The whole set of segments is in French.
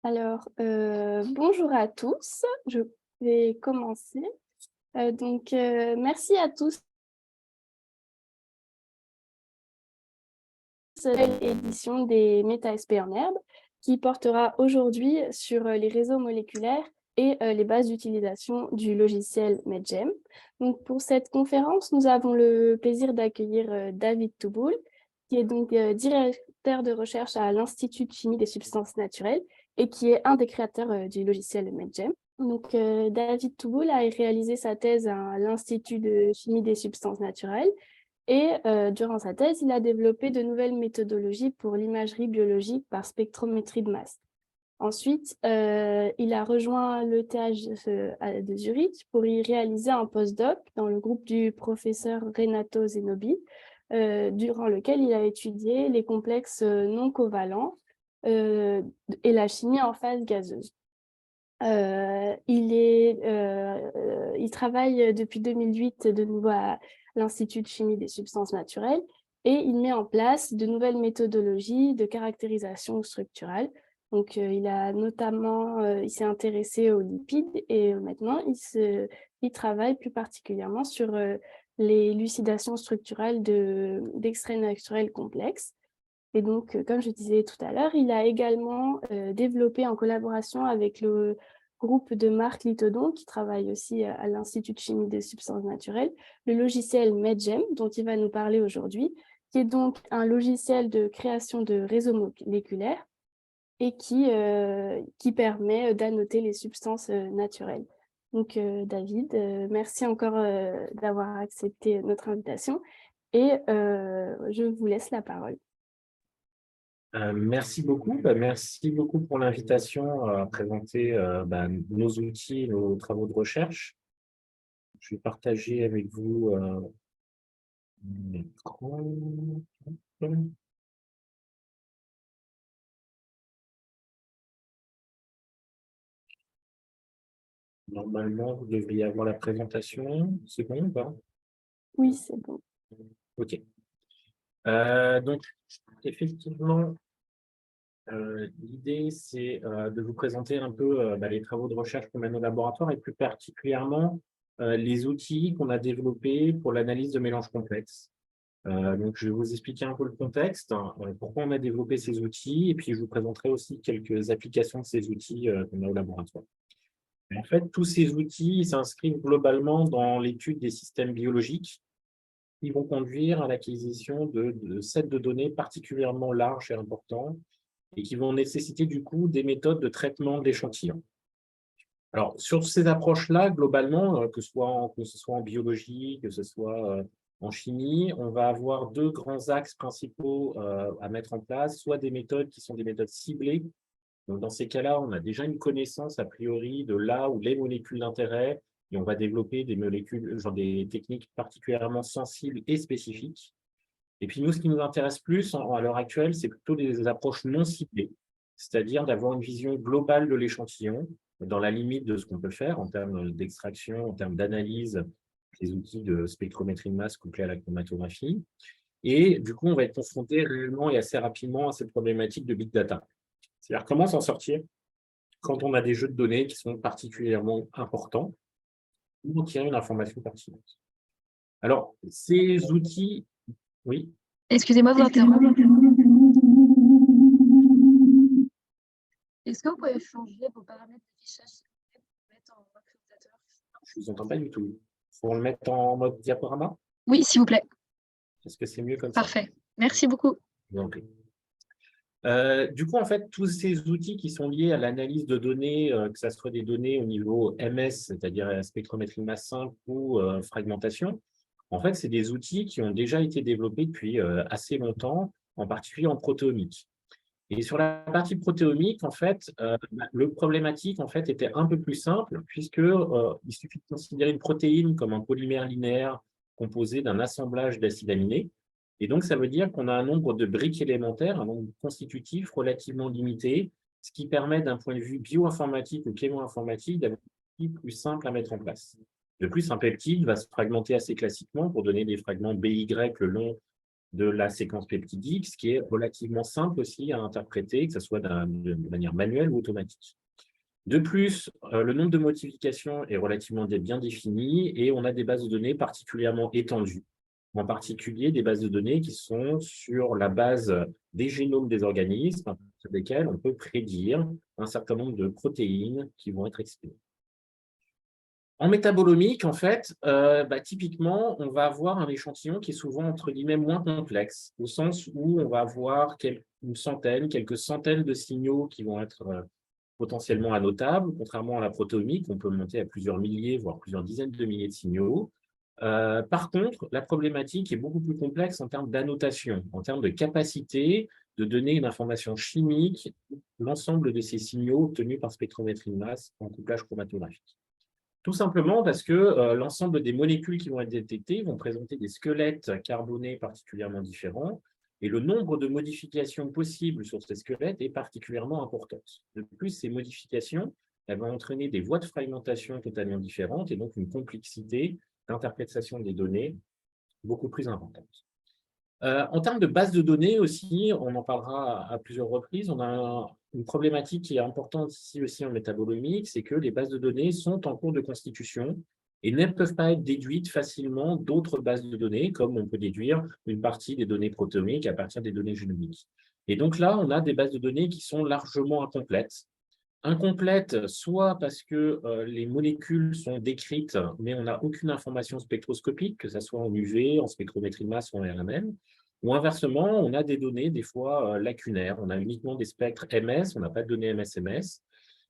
Alors, bonjour à tous. Je vais commencer. Merci à tous pour cette édition des Méta-SP en herbe qui portera aujourd'hui sur les réseaux moléculaires et les bases d'utilisation du logiciel MedGem. Donc, pour cette conférence, nous avons le plaisir d'accueillir David Touboul, qui est donc directeur de recherche à l'Institut de chimie des substances naturelles et qui est un des créateurs du logiciel MedGem. Donc, David Touboul a réalisé sa thèse à l'Institut de chimie des substances naturelles et durant sa thèse, il a développé de nouvelles méthodologies pour l'imagerie biologique par spectrométrie de masse. Ensuite, il a rejoint l'ETH de Zurich pour y réaliser un postdoc dans le groupe du professeur Renato Zenobi, durant lequel il a étudié les complexes non covalents et la chimie en phase gazeuse. Il travaille depuis 2008 de nouveau à l'Institut de chimie des substances naturelles et il met en place de nouvelles méthodologies de caractérisation structurale. Donc, il s'est intéressé aux lipides et maintenant, il travaille plus particulièrement sur l'élucidation structurelle d'extraits naturels complexes. Et donc, comme je disais tout à l'heure, il a également développé en collaboration avec le groupe de Marc Lithodon, qui travaille aussi à l'Institut de chimie des substances naturelles, le logiciel MedGem, dont il va nous parler aujourd'hui, qui est donc un logiciel de création de réseaux moléculaires et qui permet d'annoter les substances naturelles. Donc, David, merci encore d'avoir accepté notre invitation et je vous laisse la parole. Merci beaucoup. Merci beaucoup pour l'invitation à présenter nos outils, nos travaux de recherche. Je vais partager avec vous mon écran. Normalement, vous devriez avoir la présentation. C'est bon ou pas? Oui, c'est bon. OK. Donc, effectivement, l'idée, c'est de vous présenter un peu les travaux de recherche qu'on mène au laboratoire et plus particulièrement les outils qu'on a développés pour l'analyse de mélanges complexes. Donc, je vais vous expliquer un peu le contexte, pourquoi on a développé ces outils, et puis je vous présenterai aussi quelques applications de ces outils qu'on a au laboratoire. En fait, tous ces outils s'inscrivent globalement dans l'étude des systèmes biologiques qui vont conduire à l'acquisition de sets de données particulièrement larges et importants et qui vont nécessiter du coup des méthodes de traitement d'échantillons. Alors, sur ces approches-là, globalement, que ce soit en biologie, que ce soit en chimie, on va avoir deux grands axes principaux à mettre en place, soit des méthodes qui sont des méthodes ciblées. Donc, dans ces cas-là, on a déjà une connaissance a priori de là où les molécules d'intérêt, et on va développer des molécules, genre des techniques particulièrement sensibles et spécifiques. Et puis nous, ce qui nous intéresse plus à l'heure actuelle, c'est plutôt des approches non ciblées, c'est-à-dire d'avoir une vision globale de l'échantillon, dans la limite de ce qu'on peut faire en termes d'extraction, en termes d'analyse, des outils de spectrométrie de masse couplés à la chromatographie. Et du coup, on va être confronté réellement et assez rapidement à cette problématique de big data. C'est-à-dire comment s'en sortir quand on a des jeux de données qui sont particulièrement importants ou tirer une information pertinente. Alors, ces outils, oui. Excusez-moi de vous interrompre. Est-ce que vous pouvez changer vos paramètres d'affichage pour mettre en mode présentateur? Je ne vous entends pas du tout. Il faut le mettre en mode diaporama? Oui, s'il vous plaît. Est-ce que c'est mieux comme ça? Parfait. Merci beaucoup. Je vous en prie. Du coup, en fait, tous ces outils qui sont liés à l'analyse de données, que ce soit des données au niveau MS, c'est-à-dire spectrométrie de masse simple ou fragmentation, en fait, c'est des outils qui ont déjà été développés depuis assez longtemps, en particulier en protéomique. Et sur la partie protéomique, en fait, le problématique en fait, était un peu plus simple, puisque il suffit de considérer une protéine comme un polymère linéaire composé d'un assemblage d'acides aminés. Et donc, ça veut dire qu'on a un nombre de briques élémentaires, un nombre constitutif relativement limité, ce qui permet d'un point de vue bioinformatique ou chémo-informatique d'avoir un outil plus simple à mettre en place. De plus, un peptide va se fragmenter assez classiquement pour donner des fragments BY le long de la séquence peptidique, ce qui est relativement simple aussi à interpréter, que ce soit de manière manuelle ou automatique. De plus, le nombre de modifications est relativement bien défini et on a des bases de données particulièrement étendues. En particulier, des bases de données qui sont sur la base des génomes des organismes, sur lesquels on peut prédire un certain nombre de protéines qui vont être exprimées. En métabolomique, en fait, typiquement, on va avoir un échantillon qui est souvent, entre guillemets, moins complexe, au sens où on va avoir quelques centaines de signaux qui vont être potentiellement annotables, contrairement à la protéomique, on peut monter à plusieurs milliers, voire plusieurs dizaines de milliers de signaux. Par contre, la problématique est beaucoup plus complexe en termes d'annotation, en termes de capacité de donner une information chimique, l'ensemble de ces signaux obtenus par spectrométrie de masse en couplage chromatographique. Tout simplement parce que l'ensemble des molécules qui vont être détectées vont présenter des squelettes carbonés particulièrement différents et le nombre de modifications possibles sur ces squelettes est particulièrement important. De plus, ces modifications elles vont entraîner des voies de fragmentation totalement différentes et donc une complexité d'interprétation des données beaucoup plus importante. En termes de base de données aussi, on en parlera à plusieurs reprises, on a une problématique qui est importante ici aussi en métabolomique, c'est que les bases de données sont en cours de constitution et ne peuvent pas être déduites facilement d'autres bases de données, comme on peut déduire une partie des données protéomiques à partir des données génomiques. Et donc là, on a des bases de données qui sont largement incomplètes. Incomplètes, soit parce que les molécules sont décrites, mais on n'a aucune information spectroscopique, que ce soit en UV, en spectrométrie de masse ou en RMN, ou inversement, on a des données des fois lacunaires. On a uniquement des spectres MS, on n'a pas de données MS-MS.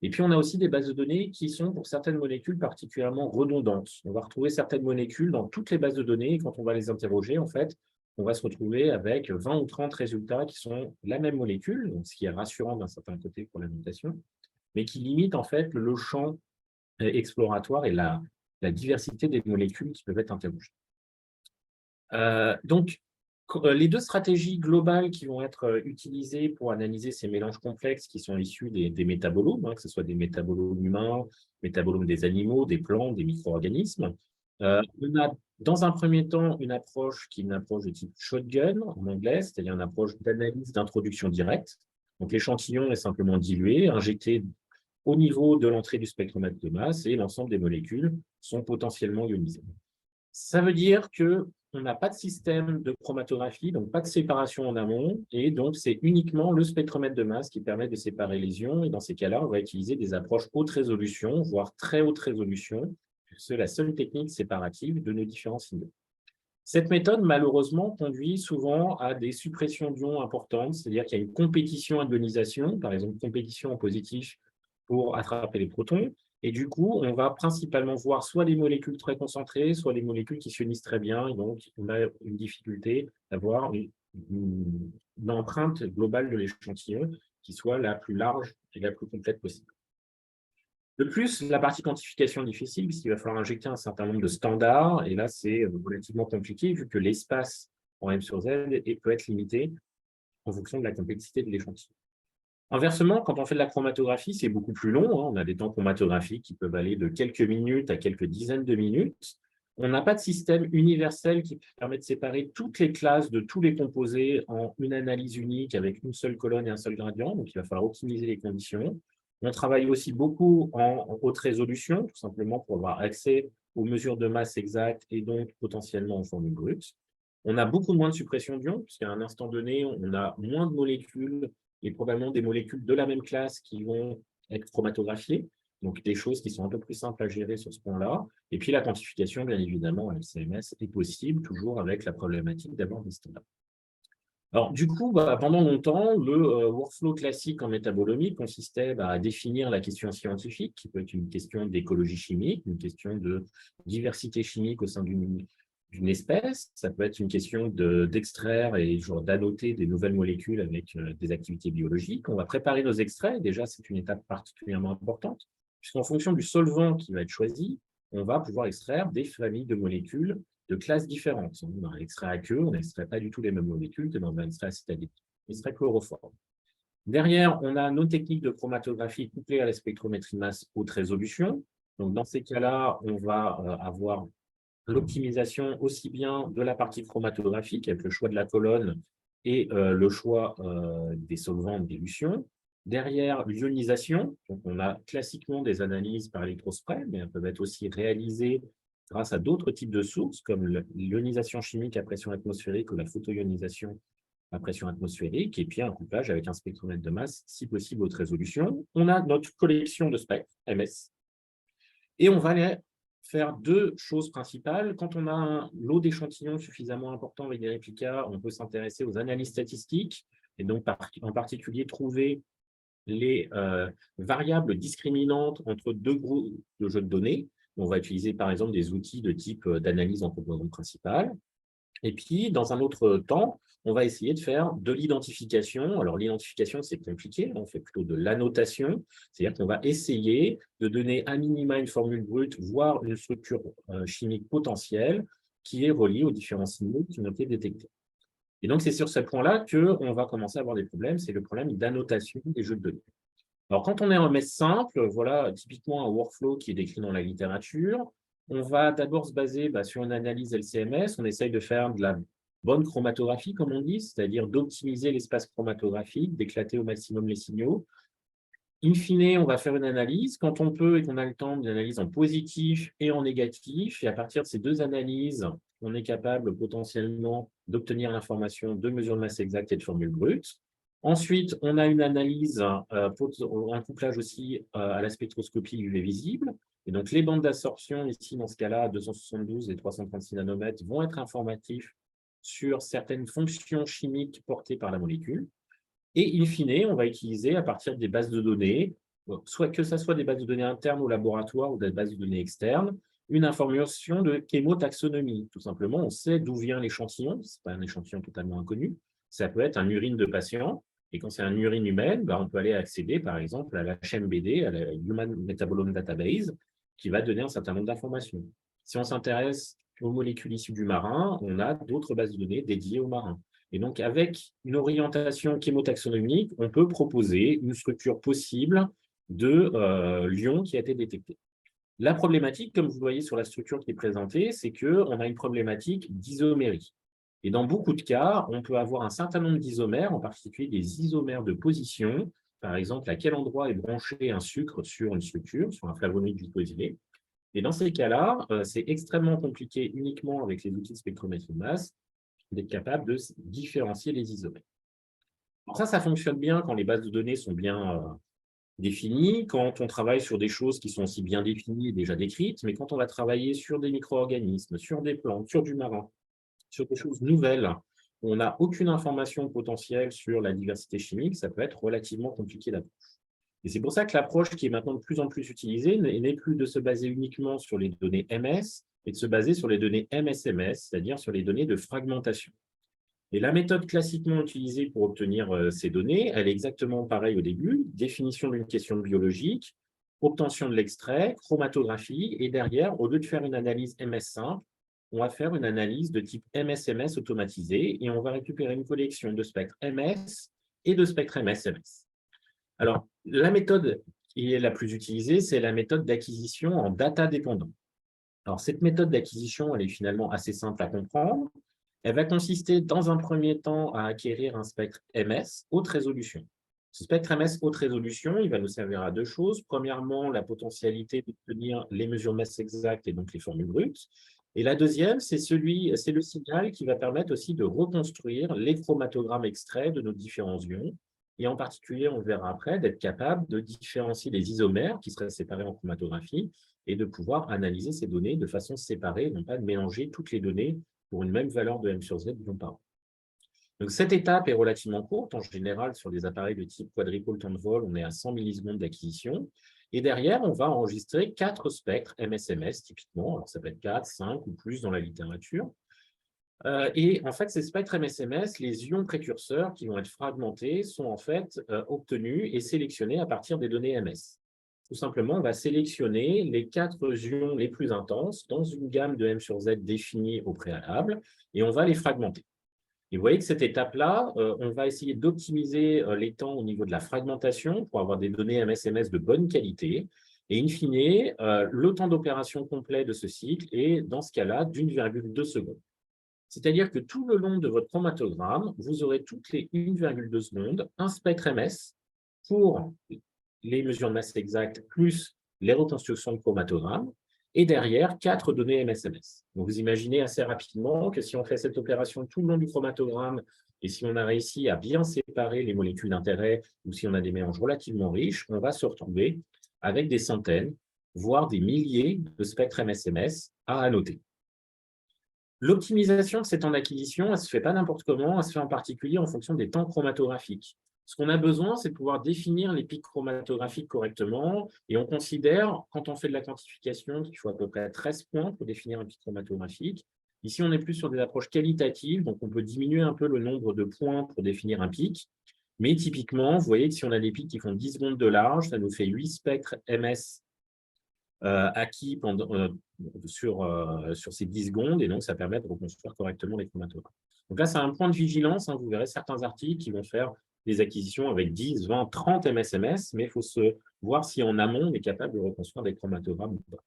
Et puis, on a aussi des bases de données qui sont, pour certaines molécules, particulièrement redondantes. On va retrouver certaines molécules dans toutes les bases de données, et quand on va les interroger, en fait, on va se retrouver avec 20 ou 30 résultats qui sont la même molécule, donc ce qui est rassurant d'un certain côté pour la notation, mais qui limite en fait le champ exploratoire et la diversité des molécules qui peuvent être interrogées. Donc, les deux stratégies globales qui vont être utilisées pour analyser ces mélanges complexes qui sont issus des métabolomes, que ce soit des métabolomes humains, métabolomes des animaux, des plantes, des micro-organismes. On a dans un premier temps une approche qui est une approche de type shotgun en anglais, c'est-à-dire une approche d'analyse d'introduction directe. Donc l'échantillon est simplement dilué, injecté au niveau de l'entrée du spectromètre de masse et l'ensemble des molécules sont potentiellement ionisées. Ça veut dire qu'on n'a pas de système de chromatographie, donc pas de séparation en amont, et donc c'est uniquement le spectromètre de masse qui permet de séparer les ions, et dans ces cas-là, on va utiliser des approches haute résolution, voire très haute résolution, c'est la seule technique séparative de nos différents signaux. Cette méthode, malheureusement, conduit souvent à des suppressions d'ions importantes, c'est-à-dire qu'il y a une compétition à l'ionisation, par exemple compétition en positif pour attraper les protons, et du coup, on va principalement voir soit les molécules très concentrées, soit les molécules qui s'ionisent très bien, et donc on a une difficulté d'avoir une empreinte globale de l'échantillon qui soit la plus large et la plus complète possible. De plus, la partie quantification est difficile, puisqu'il va falloir injecter un certain nombre de standards, et là, c'est relativement compliqué, vu que l'espace en M sur Z peut être limité en fonction de la complexité de l'échantillon. Inversement, quand on fait de la chromatographie, c'est beaucoup plus long. On a des temps chromatographiques qui peuvent aller de quelques minutes à quelques dizaines de minutes. On n'a pas de système universel qui permet de séparer toutes les classes de tous les composés en une analyse unique avec une seule colonne et un seul gradient. Donc, il va falloir optimiser les conditions. On travaille aussi beaucoup en haute résolution, tout simplement pour avoir accès aux mesures de masse exactes et donc potentiellement en formule brute. On a beaucoup moins de suppression d'ions, puisqu'à un instant donné, on a moins de molécules et probablement des molécules de la même classe qui vont être chromatographiées, donc des choses qui sont un peu plus simples à gérer sur ce point-là. Et puis la quantification, bien évidemment, à LCMS est possible, toujours avec la problématique d'avoir des standards. Alors, du coup, pendant longtemps, le workflow classique en métabolomique consistait à définir la question scientifique, qui peut être une question d'écologie chimique, une question de diversité chimique au sein d'une espèce. Ça peut être une question d'extraire et d'annoter des nouvelles molécules avec des activités biologiques. On va préparer nos extraits. Déjà, c'est une étape particulièrement importante, puisqu'en fonction du solvant qui va être choisi, on va pouvoir extraire des familles de molécules de classes différentes. Dans un extrait aqueux, on n'extrait pas du tout les mêmes molécules que dans un extrait acétalique, extrait chloroforme. Derrière, on a nos techniques de chromatographie couplées à la spectrométrie de masse haute résolution. Donc, dans ces cas-là, on va avoir l'optimisation aussi bien de la partie chromatographique avec le choix de la colonne et le choix des solvants de dilution. Derrière, l'ionisation. Donc, on a classiquement des analyses par électrospray, mais elles peuvent être aussi réalisées grâce à d'autres types de sources, comme l'ionisation chimique à pression atmosphérique ou la photoionisation à pression atmosphérique, et puis un couplage avec un spectromètre de masse, si possible haute résolution. On a notre collection de spectres, MS, et on va aller faire deux choses principales. Quand on a un lot d'échantillons suffisamment important avec des réplicas, on peut s'intéresser aux analyses statistiques, et donc en particulier trouver les variables discriminantes entre deux groupes de jeux de données. On va utiliser par exemple des outils de type d'analyse en composante principale. Et puis, dans un autre temps, on va essayer de faire de l'identification. Alors, l'identification, c'est compliqué, on fait plutôt de l'annotation, c'est-à-dire qu'on va essayer de donner à minima une formule brute, voire une structure chimique potentielle qui est reliée aux différents signaux qui ont été détectés. Et donc, c'est sur ce point-là qu'on va commencer à avoir des problèmes, c'est le problème d'annotation des jeux de données. Alors, quand on est en MS simple, voilà typiquement un workflow qui est décrit dans la littérature. On va d'abord se baser sur une analyse LCMS. On essaye de faire de la bonne chromatographie, comme on dit, c'est-à-dire d'optimiser l'espace chromatographique, d'éclater au maximum les signaux. In fine, on va faire une analyse. Quand on peut et qu'on a le temps, une analyse en positif et en négatif. Et à partir de ces deux analyses, on est capable potentiellement d'obtenir l'information de mesure de masse exacte et de formule brute. Ensuite, on a une analyse, un couplage aussi à la spectroscopie UV visible. Et donc, les bandes d'absorption, ici, dans ce cas-là, 272 et 336 nanomètres, vont être informatifs sur certaines fonctions chimiques portées par la molécule. Et in fine, on va utiliser à partir des bases de données, soit que ce soit des bases de données internes au laboratoire ou des bases de données externes, une information de chémotaxonomie. Tout simplement, on sait d'où vient l'échantillon. Ce n'est pas un échantillon totalement inconnu. Ça peut être un urine de patient. Et quand c'est un urine humaine, on peut aller accéder, par exemple, à la HMBD, à la Human Metabolome Database, qui va donner un certain nombre d'informations. Si on s'intéresse aux molécules issues du marin, on a d'autres bases de données dédiées aux marins. Et donc, avec une orientation chémotaxonomique, on peut proposer une structure possible de l'ion qui a été détecté. La problématique, comme vous voyez sur la structure qui est présentée, c'est qu'on a une problématique d'isomérie. Et dans beaucoup de cas, on peut avoir un certain nombre d'isomères, en particulier des isomères de position, par exemple, à quel endroit est branché un sucre sur une structure, sur un flavonoïde glycosylé. Et dans ces cas-là, c'est extrêmement compliqué uniquement avec les outils de spectrométrie de masse d'être capable de différencier les isomères. Alors ça fonctionne bien quand les bases de données sont bien définies, quand on travaille sur des choses qui sont aussi bien définies et déjà décrites, mais quand on va travailler sur des micro-organismes, sur des plantes, sur du marin, sur des choses nouvelles, où on n'a aucune information potentielle sur la diversité chimique, ça peut être relativement compliqué d'approche. Et c'est pour ça que l'approche qui est maintenant de plus en plus utilisée n'est plus de se baser uniquement sur les données MS, et de se baser sur les données MSMS, c'est-à-dire sur les données de fragmentation. Et la méthode classiquement utilisée pour obtenir ces données, elle est exactement pareille au début, définition d'une question biologique, obtention de l'extrait, chromatographie, et derrière, au lieu de faire une analyse MS simple, on va faire une analyse de type MSMS automatisée, et on va récupérer une collection de spectres MS et de spectres MSMS. Alors, la méthode qui est la plus utilisée, c'est la méthode d'acquisition en data dépendant. Alors, cette méthode d'acquisition, elle est finalement assez simple à comprendre. Elle va consister, dans un premier temps, à acquérir un spectre MS haute résolution. Ce spectre MS haute résolution, il va nous servir à deux choses. Premièrement, la potentialité d'obtenir les mesures de masse exactes et donc les formules brutes. Et la deuxième, c'est le signal qui va permettre aussi de reconstruire les chromatogrammes extraits de nos différents ions. Et en particulier, on verra après, d'être capable de différencier les isomères qui seraient séparés en chromatographie et de pouvoir analyser ces données de façon séparée, non pas de mélanger toutes les données pour une même valeur de M sur Z dont par an. Donc, cette étape est relativement courte. En général, sur des appareils de type quadripôle temps de vol, on est à 100 millisecondes d'acquisition. Et derrière, on va enregistrer 4 spectres MSMS, typiquement. Alors, ça peut être 4, 5 ou plus dans la littérature. Et en fait, ces spectres MSMS, les ions précurseurs qui vont être fragmentés, sont en fait obtenus et sélectionnés à partir des données MS. Tout simplement, on va sélectionner les 4 ions les plus intenses dans une gamme de M sur Z définie au préalable, et on va les fragmenter. Et vous voyez que cette étape-là, on va essayer d'optimiser les temps au niveau de la fragmentation pour avoir des données MSMS de bonne qualité. Et in fine, le temps d'opération complet de ce cycle est, dans ce cas-là, d'1,2 secondes. C'est-à-dire que tout le long de votre chromatogramme, vous aurez toutes les 1,2 secondes un spectre MS pour les mesures de masse exactes plus les reconstructions de chromatogramme, et derrière, 4 données MS-MS. Donc, vous imaginez assez rapidement que si on fait cette opération tout le long du chromatogramme, et si on a réussi à bien séparer les molécules d'intérêt, ou si on a des mélanges relativement riches, on va se retrouver avec des centaines, voire des milliers de spectres MS-MS à annoter. L'optimisation de ces temps d'acquisition, elle ne se fait pas n'importe comment, elle se fait en particulier en fonction des temps chromatographiques. Ce qu'on a besoin, c'est de pouvoir définir les pics chromatographiques correctement, et on considère, quand on fait de la quantification, qu'il faut à peu près 13 points pour définir un pic chromatographique. Ici, on est plus sur des approches qualitatives, donc on peut diminuer un peu le nombre de points pour définir un pic. Mais typiquement, vous voyez que si on a des pics qui font 10 secondes de large, ça nous fait 8 spectres MS acquis sur ces 10 secondes, et donc ça permet de reconstruire correctement les chromatographes. Donc là, c'est un point de vigilance. Vous verrez certains articles qui vont faire des acquisitions avec 10, 20, 30 MS-MS, mais il faut se voir si en amont, on est capable de reconstruire des chromatogrammes ou pas.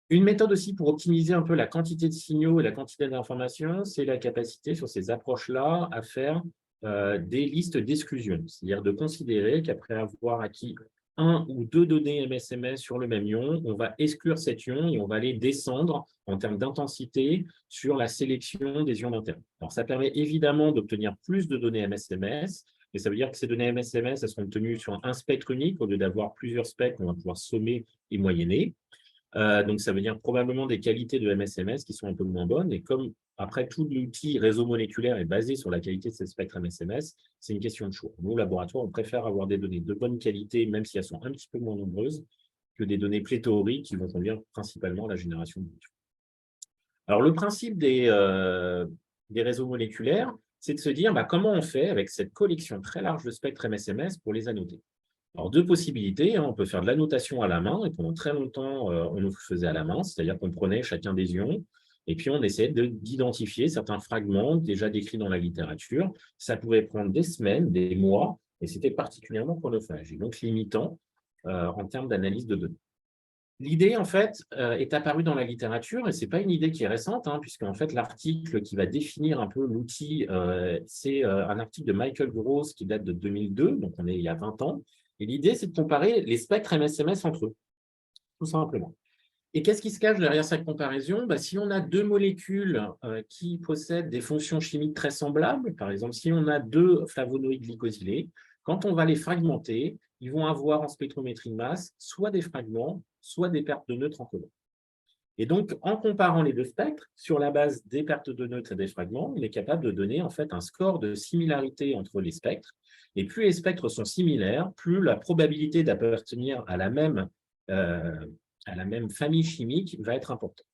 Une méthode aussi pour optimiser un peu la quantité de signaux et la quantité d'informations, c'est la capacité sur ces approches-là à faire des listes d'exclusion, c'est-à-dire de considérer qu'après avoir acquis un ou deux données MS-MS sur le même ion, on va exclure cet ion et on va aller descendre en termes d'intensité sur la sélection des ions d'intérêt. Alors, ça permet évidemment d'obtenir plus de données MS-MS, mais ça veut dire que ces données MS-MS, elles seront obtenues sur un spectre unique au lieu d'avoir plusieurs spectres qu'on va pouvoir sommer et moyenner. Donc, ça veut dire probablement des qualités de MS-MS qui sont un peu moins bonnes. Et comme après, tout l'outil réseau moléculaire est basé sur la qualité de ces spectres MS-MS, c'est une question de choix. Nous, au laboratoire, on préfère avoir des données de bonne qualité, même si elles sont un petit peu moins nombreuses, que des données pléthoriques qui vont conduire principalement à la génération de molécules. Alors, le principe des réseaux moléculaires, c'est de se dire comment on fait avec cette collection très large de spectres MS-MS pour les annoter. Alors, deux possibilités. On peut faire de l'annotation à la main, et pendant très longtemps, on le faisait à la main, c'est-à-dire qu'on prenait chacun des ions, et puis on essayait d'identifier certains fragments déjà décrits dans la littérature. Ça pouvait prendre des semaines, des mois, et c'était particulièrement chronophage, et donc limitant en termes d'analyse de données. L'idée, en fait, est apparue dans la littérature, et ce n'est pas une idée qui est récente, puisqu'en fait, l'article qui va définir un peu l'outil, c'est un article de Michael Gross qui date de 2002, donc on est il y a 20 ans. Et l'idée, c'est de comparer les spectres MS-MS entre eux, tout simplement. Et qu'est-ce qui se cache derrière cette comparaison? Si on a deux molécules qui possèdent des fonctions chimiques très semblables, par exemple, si on a deux flavonoïdes glycosylés, quand on va les fragmenter, ils vont avoir en spectrométrie de masse soit des fragments, soit des pertes de neutres en commun. Et donc, en comparant les deux spectres, sur la base des pertes de neutres et des fragments, il est capable de donner en fait un score de similarité entre les spectres. Et plus les spectres sont similaires, plus la probabilité d'appartenir à la même famille chimique va être importante.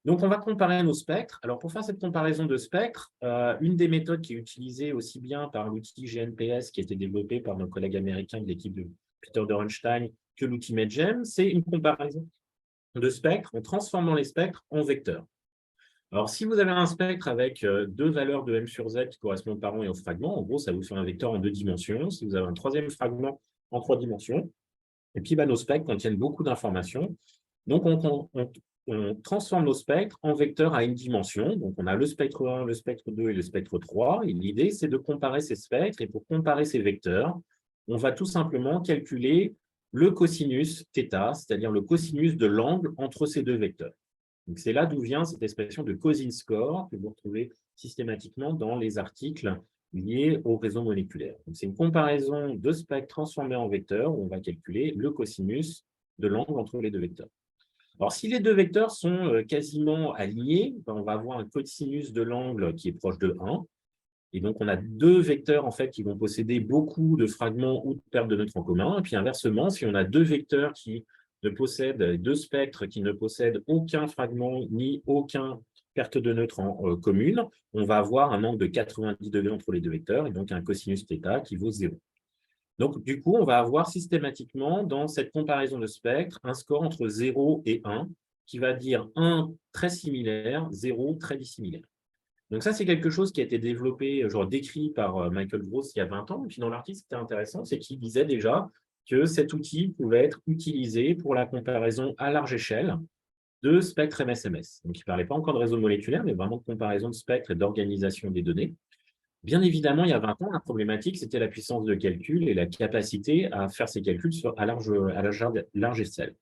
Donc, on va comparer nos spectres. Alors, pour faire cette comparaison de spectres, une des méthodes qui est utilisée aussi bien par l'outil GNPS qui a été développé par nos collègues américains de l'équipe de Peter Dorenstein que l'outil MedGem, c'est une comparaison de spectres en transformant les spectres en vecteurs. Alors, si vous avez un spectre avec deux valeurs de M sur Z qui correspondent par an et au fragment, en gros, ça vous fait un vecteur en 2 dimensions. Si vous avez un troisième fragment en 3 dimensions, et puis nos spectres contiennent beaucoup d'informations. Donc, on transforme nos spectres en vecteurs à une dimension. Donc, on a le spectre 1, le spectre 2 et le spectre 3. Et l'idée, c'est de comparer ces spectres. Et pour comparer ces vecteurs, on va tout simplement calculer le cosinus θ, c'est-à-dire le cosinus de l'angle entre ces deux vecteurs. Donc, c'est là d'où vient cette expression de cosine score que vous retrouvez systématiquement dans les articles liés au réseau moléculaire. C'est une comparaison de spectres transformés en vecteurs où on va calculer le cosinus de l'angle entre les deux vecteurs. Alors, si les deux vecteurs sont quasiment alignés, on va avoir un cosinus de l'angle qui est proche de 1. Et donc, on a deux vecteurs en fait, qui vont posséder beaucoup de fragments ou de pertes de neutres en commun. Et puis, inversement, si on a deux vecteurs qui ne possèdent, deux spectres qui ne possèdent aucun fragment ni aucun perte de neutres en commune, on va avoir un angle de 90 degrés entre les deux vecteurs et donc un cosinus θ qui vaut 0. Donc, du coup, on va avoir systématiquement dans cette comparaison de spectres un score entre 0 et 1 qui va dire 1 très similaire, 0 très dissimilaire. Donc ça, c'est quelque chose qui a été développé, décrit par Michael Gross il y a 20 ans. Et puis dans l'article, ce qui était intéressant, c'est qu'il disait déjà que cet outil pouvait être utilisé pour la comparaison à large échelle de spectres MSMS. Donc, il ne parlait pas encore de réseau moléculaire, mais vraiment de comparaison de spectres et d'organisation des données. Bien évidemment, il y a 20 ans, la problématique, c'était la puissance de calcul et la capacité à faire ces calculs à large échelle.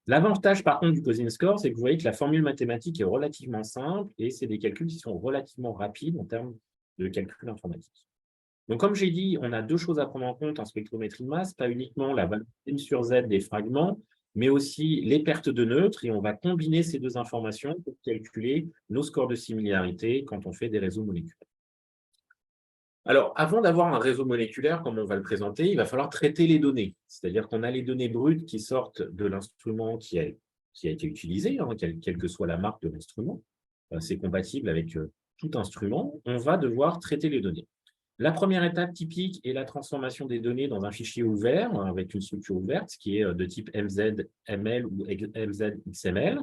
L'avantage, par contre, du Cosin Score, c'est que vous voyez que la formule mathématique est relativement simple et c'est des calculs qui sont relativement rapides en termes de calcul informatique. Donc, comme j'ai dit, on a deux choses à prendre en compte en spectrométrie de masse, pas uniquement la valeur M sur Z des fragments, mais aussi les pertes de neutres, et on va combiner ces deux informations pour calculer nos scores de similarité quand on fait des réseaux moléculaires. Alors, avant d'avoir un réseau moléculaire, comme on va le présenter, il va falloir traiter les données. C'est-à-dire qu'on a les données brutes qui sortent de l'instrument qui a été utilisé, hein, quelle que soit la marque de l'instrument. C'est compatible avec tout instrument. On va devoir traiter les données. La première étape typique est la transformation des données dans un fichier ouvert, avec une structure ouverte, qui est de type MZML ou MZXML.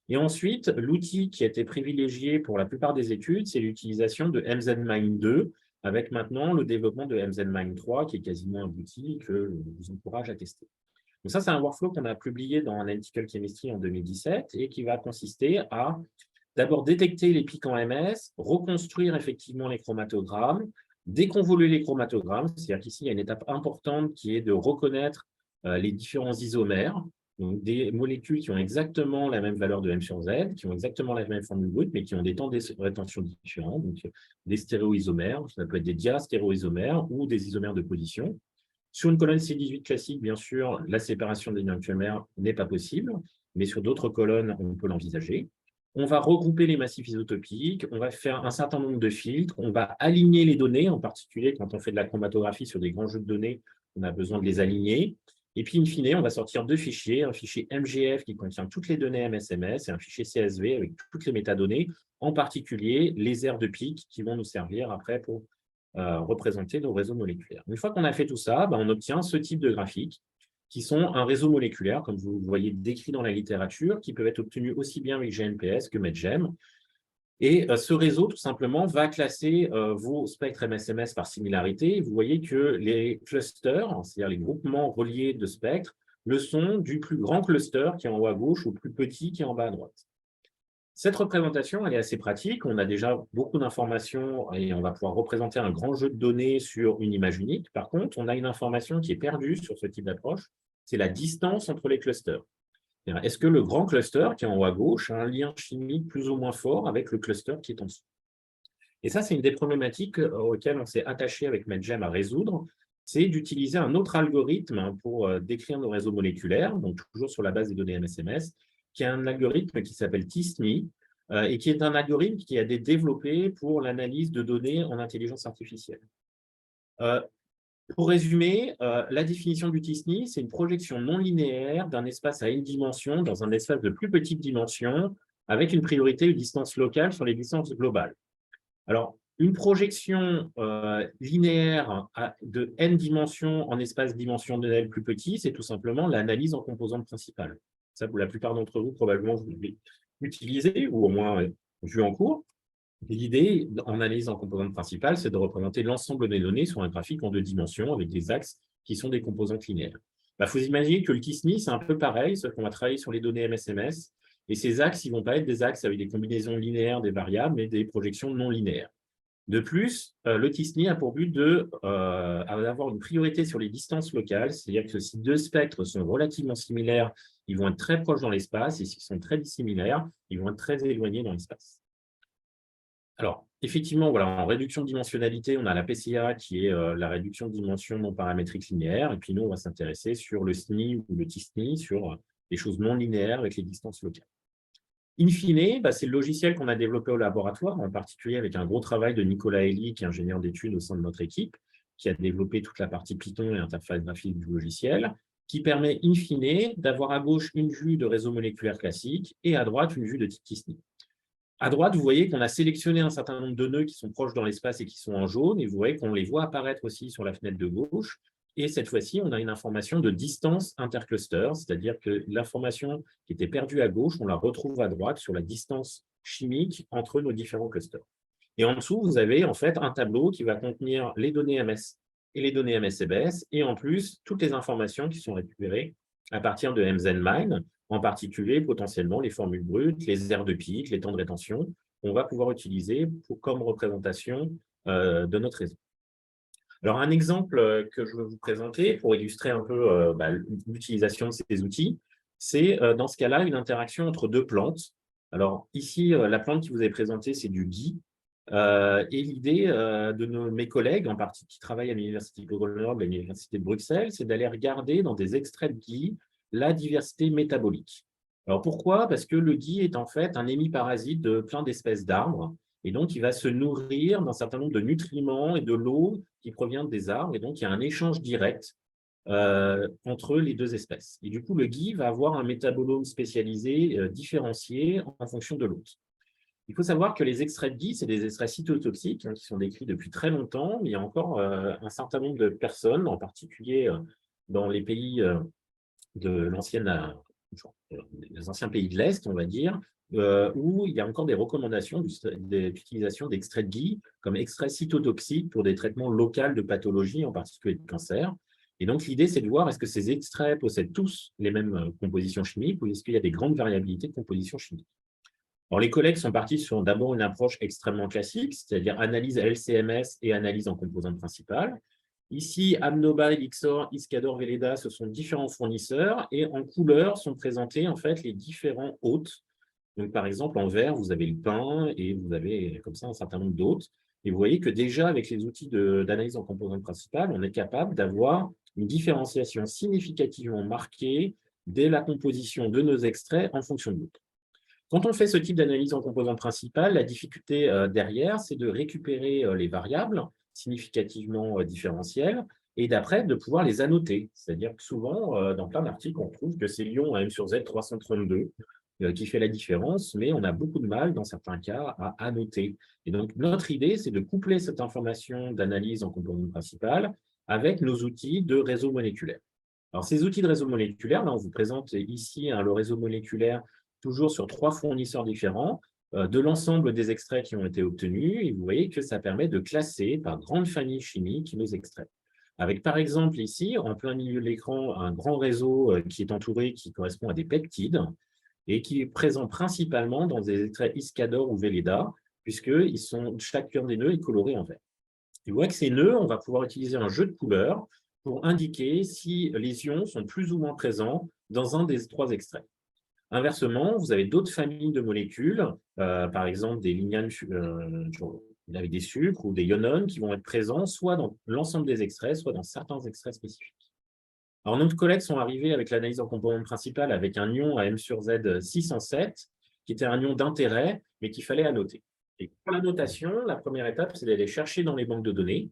Et ensuite, l'outil qui a été privilégié pour la plupart des études, c'est l'utilisation de MZMine2, avec maintenant le développement de MZMine3, qui est quasiment abouti, que je vous encourage à tester. Donc ça, c'est un workflow qu'on a publié dans Analytical Chemistry en 2017 et qui va consister à d'abord détecter les pics en MS, reconstruire effectivement les chromatogrammes, déconvoluer les chromatogrammes, c'est-à-dire qu'ici, il y a une étape importante qui est de reconnaître les différents isomères, donc des molécules qui ont exactement la même valeur de M sur Z, qui ont exactement la même formule brute, mais qui ont des temps de rétention différents, donc des stéréoisomères, ça peut être des diastéréoisomères ou des isomères de position. Sur une colonne C18 classique, bien sûr, la séparation des iontomères n'est pas possible, mais sur d'autres colonnes, on peut l'envisager. On va regrouper les massifs isotopiques, on va faire un certain nombre de filtres, on va aligner les données, en particulier quand on fait de la chromatographie sur des grands jeux de données, on a besoin de les aligner. Et puis, in fine, on va sortir deux fichiers, un fichier MGF qui contient toutes les données MSMS et un fichier CSV avec toutes les métadonnées, en particulier les aires de pic qui vont nous servir après pour représenter nos réseaux moléculaires. Une fois qu'on a fait tout ça, on obtient ce type de graphiques qui sont un réseau moléculaire, comme vous le voyez décrit dans la littérature, qui peuvent être obtenus aussi bien avec GNPS que MedGem. Et ce réseau, tout simplement, va classer vos spectres MSMS par similarité. Vous voyez que les clusters, c'est-à-dire les groupements reliés de spectres, le sont du plus grand cluster qui est en haut à gauche au plus petit qui est en bas à droite. Cette représentation, elle est assez pratique. On a déjà beaucoup d'informations et on va pouvoir représenter un grand jeu de données sur une image unique. Par contre, on a une information qui est perdue sur ce type d'approche, c'est la distance entre les clusters. Est-ce que le grand cluster qui est en haut à gauche a un lien chimique plus ou moins fort avec le cluster qui est en dessous? Et ça, c'est une des problématiques auxquelles on s'est attaché avec MedGem à résoudre, c'est d'utiliser un autre algorithme pour décrire nos réseaux moléculaires, donc toujours sur la base des données MSMS, qui est un algorithme qui s'appelle t-SNE, et qui est un algorithme qui a été développé pour l'analyse de données en intelligence artificielle. Pour résumer, la définition du t-SNE, c'est une projection non linéaire d'un espace à une dimension dans un espace de plus petite dimension, avec une priorité de distance locale sur les distances globales. Alors, une projection linéaire de n dimensions en espace dimensionnel plus petit, c'est tout simplement l'analyse en composantes principales. Ça, la plupart d'entre vous, probablement, vous l'avez utilisé, ou au moins vu en cours. L'idée, en analyse en composantes principales, c'est de représenter l'ensemble des données sur un graphique en 2 dimensions avec des axes qui sont des composantes linéaires. Il faut imaginer que le t-SNE, c'est un peu pareil, sauf qu'on va travailler sur les données MSMS, et ces axes, ils ne vont pas être des axes avec des combinaisons linéaires des variables, mais des projections non linéaires. De plus, le t-SNE a pour but d'avoir une priorité sur les distances locales, c'est-à-dire que si deux spectres sont relativement similaires, ils vont être très proches dans l'espace, et s'ils sont très dissimilaires, ils vont être très éloignés dans l'espace. Alors, effectivement, voilà, en réduction de dimensionnalité, on a la PCA qui est la réduction de dimension non paramétrique linéaire, et puis nous, on va s'intéresser sur le SNE ou le t-SNE, sur les choses non linéaires avec les distances locales. In fine, c'est le logiciel qu'on a développé au laboratoire, en particulier avec un gros travail de Nicolas Elie, qui est ingénieur d'études au sein de notre équipe, qui a développé toute la partie Python et interface graphique du logiciel, qui permet in fine d'avoir à gauche une vue de réseau moléculaire classique et à droite une vue de type t-SNE. À droite, vous voyez qu'on a sélectionné un certain nombre de nœuds qui sont proches dans l'espace et qui sont en jaune, et vous voyez qu'on les voit apparaître aussi sur la fenêtre de gauche. Et cette fois-ci, on a une information de distance intercluster, c'est-à-dire que l'information qui était perdue à gauche, on la retrouve à droite sur la distance chimique entre nos différents clusters. Et en dessous, vous avez en fait un tableau qui va contenir les données MS et les données MSCBS, et en plus, toutes les informations qui sont récupérées à partir de MZMine, en particulier potentiellement les formules brutes, les aires de pic, les temps de rétention, qu'on va pouvoir utiliser comme représentation de notre réseau. Alors, un exemple que je veux vous présenter pour illustrer un peu l'utilisation de ces outils, c'est dans ce cas-là une interaction entre deux plantes. Alors, ici, la plante qui vous est présentée, c'est du gui. Et l'idée de mes collègues, en partie qui travaillent à l'Université de Grenoble et à l'Université de Bruxelles, c'est d'aller regarder dans des extraits de gui la diversité métabolique. Alors, pourquoi? Parce que le gui est en fait un hémiparasite de plein d'espèces d'arbres. Et donc, il va se nourrir d'un certain nombre de nutriments et de l'eau qui provient des arbres. Et donc, il y a un échange direct entre les deux espèces. Et du coup, le gui va avoir un métabolome spécialisé différencié en fonction de l'hôte. Il faut savoir que les extraits de gui, c'est des extraits cytotoxiques qui sont décrits depuis très longtemps. Mais il y a encore un certain nombre de personnes, en particulier dans les pays de les anciens pays de l'Est, on va dire, où il y a encore des recommandations d'utilisation d'extraits de gui comme extraits cytotoxiques pour des traitements locaux de pathologies, en particulier de cancer. Et donc, l'idée, c'est de voir est-ce que ces extraits possèdent tous les mêmes compositions chimiques ou est-ce qu'il y a des grandes variabilités de composition chimique. Alors, les collègues sont partis sur d'abord une approche extrêmement classique, c'est-à-dire analyse LCMS et analyse en composantes principales. Ici, Amnobile, Ixor, Iscador, Velleda, ce sont différents fournisseurs et en couleur sont présentés en fait les différents hôtes. Donc, par exemple, en vert, vous avez le pain et vous avez comme ça un certain nombre d'hôtes. Et vous voyez que déjà, avec les outils d'analyse en composantes principales, on est capable d'avoir une différenciation significativement marquée dès la composition de nos extraits en fonction de l'hôte. Quand on fait ce type d'analyse en composantes principales, la difficulté derrière, c'est de récupérer les variables significativement différentielles et d'après de pouvoir les annoter. C'est-à-dire que souvent, dans plein d'articles, on trouve que c'est l'ion M sur Z 332 qui fait la différence, mais on a beaucoup de mal, dans certains cas, à annoter. Et donc, notre idée, c'est de coupler cette information d'analyse en composantes principales avec nos outils de réseau moléculaire. Alors, ces outils de réseau moléculaire, là, on vous présente ici le réseau moléculaire toujours sur 3 fournisseurs différents de l'ensemble des extraits qui ont été obtenus. Et vous voyez que ça permet de classer par grande famille chimique nos extraits. Avec, par exemple, ici, en plein milieu de l'écran, un grand réseau qui est entouré, qui correspond à des peptides et qui est présent principalement dans des extraits Iscador ou Velleda, puisque chacun des nœuds est coloré en vert. Et vous voyez que ces nœuds, on va pouvoir utiliser un jeu de couleurs pour indiquer si les ions sont plus ou moins présents dans un des 3 extraits. Inversement, vous avez d'autres familles de molécules, par exemple des lignanes avec des sucres ou des ionones qui vont être présents soit dans l'ensemble des extraits, soit dans certains extraits spécifiques. Alors, nos collègues sont arrivés avec l'analyse en composantes principales avec un ion à M sur Z 607, qui était un ion d'intérêt, mais qu'il fallait annoter. Et pour la notation, la première étape, c'est d'aller chercher dans les banques de données.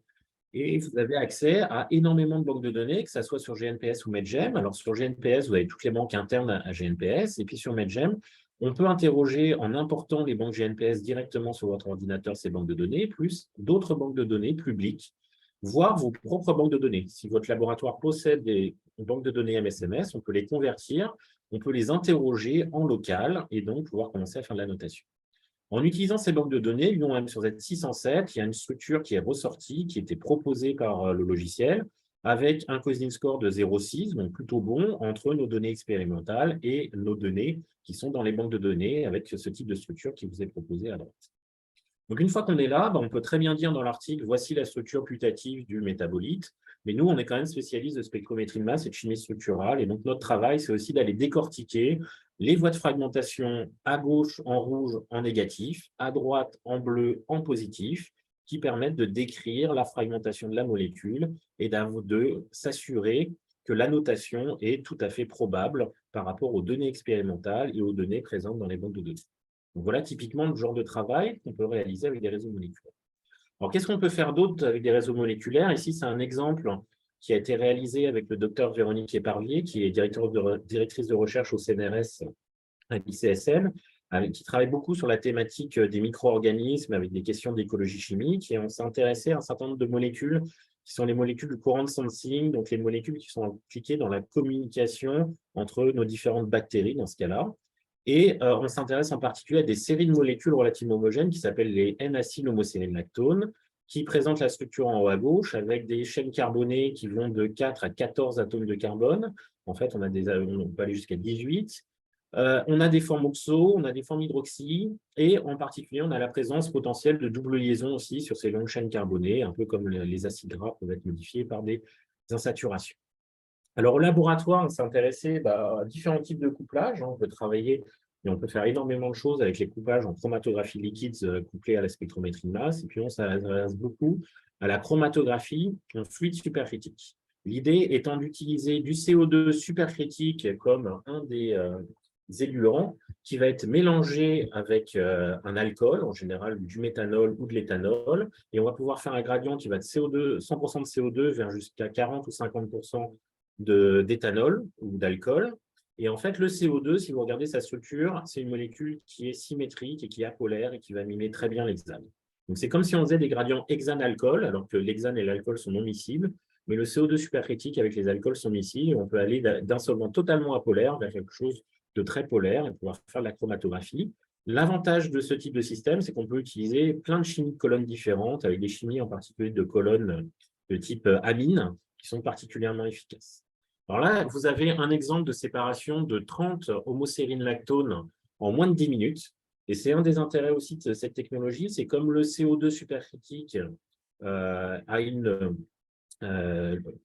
Et vous avez accès à énormément de banques de données, que ce soit sur GNPS ou MedGem. Alors, sur GNPS, vous avez toutes les banques internes à GNPS. Et puis, sur MedGem, on peut interroger en important les banques GNPS directement sur votre ordinateur, ces banques de données, plus d'autres banques de données publiques, voire vos propres banques de données. Si votre laboratoire possède des banques de données MSMS, on peut les convertir, on peut les interroger en local et donc pouvoir commencer à faire de la notation. En utilisant ces banques de données, l'ion M sur Z607, il y a une structure qui est ressortie, qui était proposée par le logiciel, avec un Cosin score de 0,6, donc plutôt bon, entre nos données expérimentales et nos données qui sont dans les banques de données avec ce type de structure qui vous est proposée à droite. Donc, une fois qu'on est là, on peut très bien dire dans l'article, voici la structure putative du métabolite. Mais nous, on est quand même spécialiste de spectrométrie de masse et de chimie structurale. Et donc, notre travail, c'est aussi d'aller décortiquer les voies de fragmentation à gauche en rouge en négatif, à droite en bleu en positif, qui permettent de décrire la fragmentation de la molécule et de s'assurer que la notation est tout à fait probable par rapport aux données expérimentales et aux données présentes dans les banques de données. Donc voilà typiquement le genre de travail qu'on peut réaliser avec des réseaux moléculaires. Alors, qu'est-ce qu'on peut faire d'autre avec des réseaux moléculaires? Ici, c'est un exemple qui a été réalisé avec le docteur Véronique Éparvier, qui est directrice de recherche au CNRS à l'ICSM, qui travaille beaucoup sur la thématique des micro-organismes avec des questions d'écologie chimique. Et on s'est intéressé à un certain nombre de molécules qui sont les molécules du courant de sensing, donc les molécules qui sont impliquées dans la communication entre nos différentes bactéries dans ce cas-là. Et on s'intéresse en particulier à des séries de molécules relativement homogènes qui s'appellent les N-acylhomocérylactones, qui présente la structure en haut à gauche avec des chaînes carbonées qui vont de 4 à 14 atomes de carbone. En fait, on peut aller jusqu'à 18. On a des formes oxo, on a des formes hydroxy, et en particulier, on a la présence potentielle de double liaison aussi sur ces longues chaînes carbonées, un peu comme les acides gras peuvent être modifiés par des insaturations. Alors, au laboratoire, on s'est intéressé à différents types de couplage. On peut travailler et on peut faire énormément de choses avec les couplages en chromatographie liquide couplés à la spectrométrie de masse. Et puis, on s'intéresse beaucoup à la chromatographie en fluide supercritique. L'idée étant d'utiliser du CO2 supercritique comme un des éluants qui va être mélangé avec un alcool, en général du méthanol ou de l'éthanol, et on va pouvoir faire un gradient qui va de 100% de CO2 vers jusqu'à 40 ou 50% d'éthanol ou d'alcool. Et en fait, le CO2, si vous regardez sa structure, c'est une molécule qui est symétrique et qui est apolaire et qui va mimer très bien l'hexane. Donc, c'est comme si on faisait des gradients hexane-alcool, alors que l'hexane et l'alcool sont non miscibles, mais le CO2 supercritique avec les alcools sont miscibles, et on peut aller d'un solvant totalement apolaire vers quelque chose de très polaire et pouvoir faire de la chromatographie. L'avantage de ce type de système, c'est qu'on peut utiliser plein de chimies de colonnes différentes, avec des chimies en particulier de colonnes de type amine, qui sont particulièrement efficaces. Alors là, vous avez un exemple de séparation de 30 homocérines lactones en moins de 10 minutes. Et c'est un des intérêts aussi de cette technologie, c'est comme le CO2 supercritique a une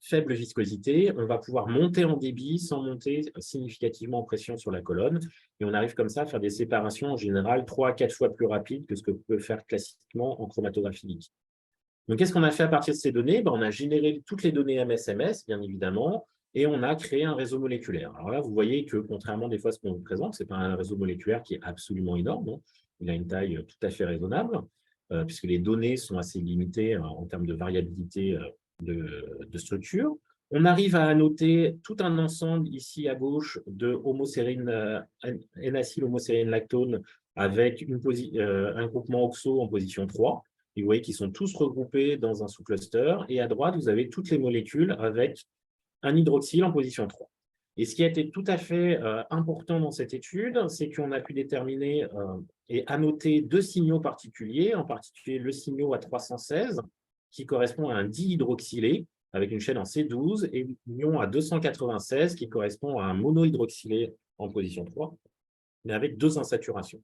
faible viscosité, on va pouvoir monter en débit sans monter significativement en pression sur la colonne. Et on arrive comme ça à faire des séparations en général 3 à 4 fois plus rapides que ce que vous pouvez faire classiquement en chromatographie liquide. Donc, qu'est-ce qu'on a fait à partir de ces données? On a généré toutes les données MSMS, bien évidemment, et on a créé un réseau moléculaire. Alors là, vous voyez que, contrairement des fois à ce qu'on vous présente, ce n'est pas un réseau moléculaire qui est absolument énorme, hein. Il a une taille tout à fait raisonnable, puisque les données sont assez limitées en termes de variabilité de structure. On arrive à annoter tout un ensemble ici à gauche de homocérine, N-acyl-homocérine lactone avec un groupement oxo en position 3. Et vous voyez qu'ils sont tous regroupés dans un sous-cluster. Et à droite, vous avez toutes les molécules avec un hydroxyle en position 3. Et ce qui a été tout à fait important dans cette étude, c'est qu'on a pu déterminer et annoter 2 signaux particuliers, en particulier le signal à 316, qui correspond à un dihydroxylé avec une chaîne en C12, et l'ion à 296, qui correspond à un monohydroxylé en position 3, mais avec 2 insaturations.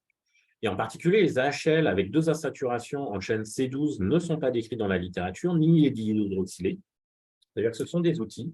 Et en particulier, les AHL avec 2 insaturations en chaîne C12 ne sont pas décrits dans la littérature, ni les dihydroxylés. C'est-à-dire que ce sont des outils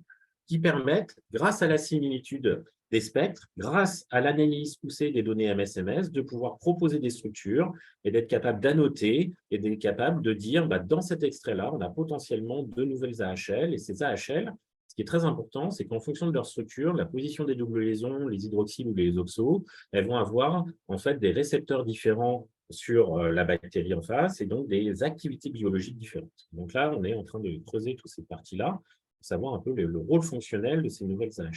qui permettent, grâce à la similitude des spectres, grâce à l'analyse poussée des données MSMS, de pouvoir proposer des structures et d'être capable d'annoter et d'être capable de dire, dans cet extrait-là, on a potentiellement 2 nouvelles AHL. Et ces AHL, ce qui est très important, c'est qu'en fonction de leur structure, la position des doubles liaisons, les hydroxyles ou les oxos, elles vont avoir en fait des récepteurs différents sur la bactérie en face et donc des activités biologiques différentes. Donc là, on est en train de creuser toutes ces parties-là pour savoir un peu le rôle fonctionnel de ces nouvelles AHL.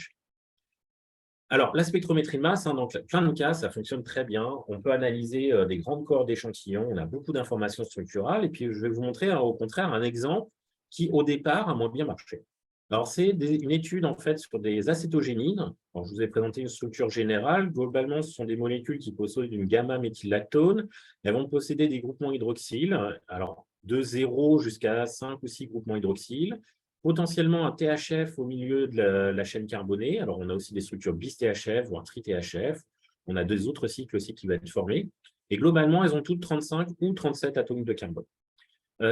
Alors, la spectrométrie de masse, dans plein de cas, ça fonctionne très bien. On peut analyser des grandes cohortes d'échantillons, on a beaucoup d'informations structurales, et puis je vais vous montrer au contraire un exemple qui, au départ, a moins bien marché. Alors, c'est une étude en fait sur des acétogénines. Alors, je vous ai présenté une structure générale. Globalement, ce sont des molécules qui possèdent une gamma-méthylactone. Elles vont posséder des groupements hydroxyles, alors de 0 jusqu'à 5 ou 6 groupements hydroxyles. Potentiellement un THF au milieu de la chaîne carbonée. Alors, on a aussi des structures bis-THF, voire tri-THF. On a 2 autres cycles aussi qui vont être formés. Et globalement, elles ont toutes 35 ou 37 atomes de carbone.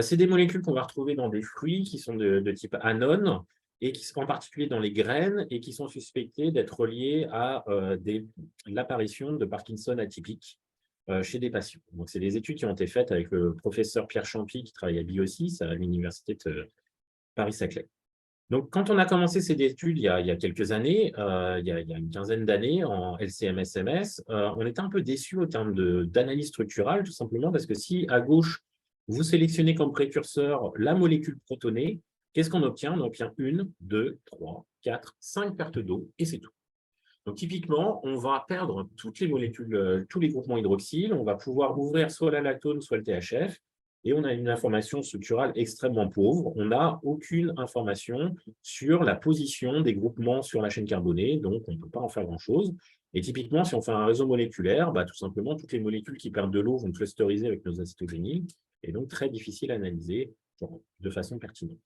C'est des molécules qu'on va retrouver dans des fruits qui sont de type anone, et qui sont en particulier dans les graines, et qui sont suspectées d'être reliées à l'apparition de Parkinson atypique chez des patients. Donc, c'est des études qui ont été faites avec le professeur Pierre Champy, qui travaille à Biosis, à l'université de Paris-Saclay. Donc, quand on a commencé ces études il y a quelques années, il y a une quinzaine d'années en LC-MS-MS, on était un peu déçus au terme d'analyse structurale, tout simplement parce que si à gauche, vous sélectionnez comme précurseur la molécule protonée, qu'est-ce qu'on obtient? On obtient 1, 2, 3, 4, 5 pertes d'eau, et c'est tout. Donc, typiquement, on va perdre toutes les molécules, tous les groupements hydroxyles, on va pouvoir ouvrir soit la lactone, soit le THF, et on a une information structurale extrêmement pauvre. On n'a aucune information sur la position des groupements sur la chaîne carbonée, donc on ne peut pas en faire grand-chose. Et typiquement, si on fait un réseau moléculaire, tout simplement, toutes les molécules qui perdent de l'eau vont clusteriser avec nos acétogéniles, et donc très difficile à analyser de façon pertinente.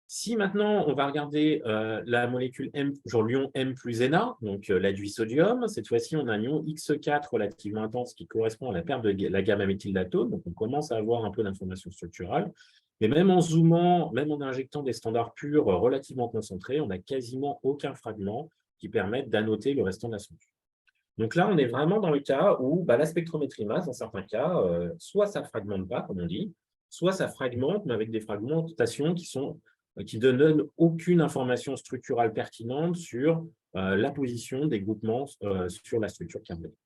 Si maintenant, on va regarder la molécule M, genre l'ion M plus Na, donc la du sodium, cette fois-ci, on a un ion X4 relativement intense qui correspond à la perte de la gamma-méthyldatone, donc on commence à avoir un peu d'information structurale. Mais même en zoomant, même en injectant des standards purs relativement concentrés, on n'a quasiment aucun fragment qui permette d'annoter le restant de la structure. Donc là, on est vraiment dans le cas où la spectrométrie masse, dans certains cas, soit ça ne fragmente pas, comme on dit, soit ça fragmente, mais avec des fragmentations qui ne donnent aucune information structurale pertinente sur la position des groupements sur la structure carbonique.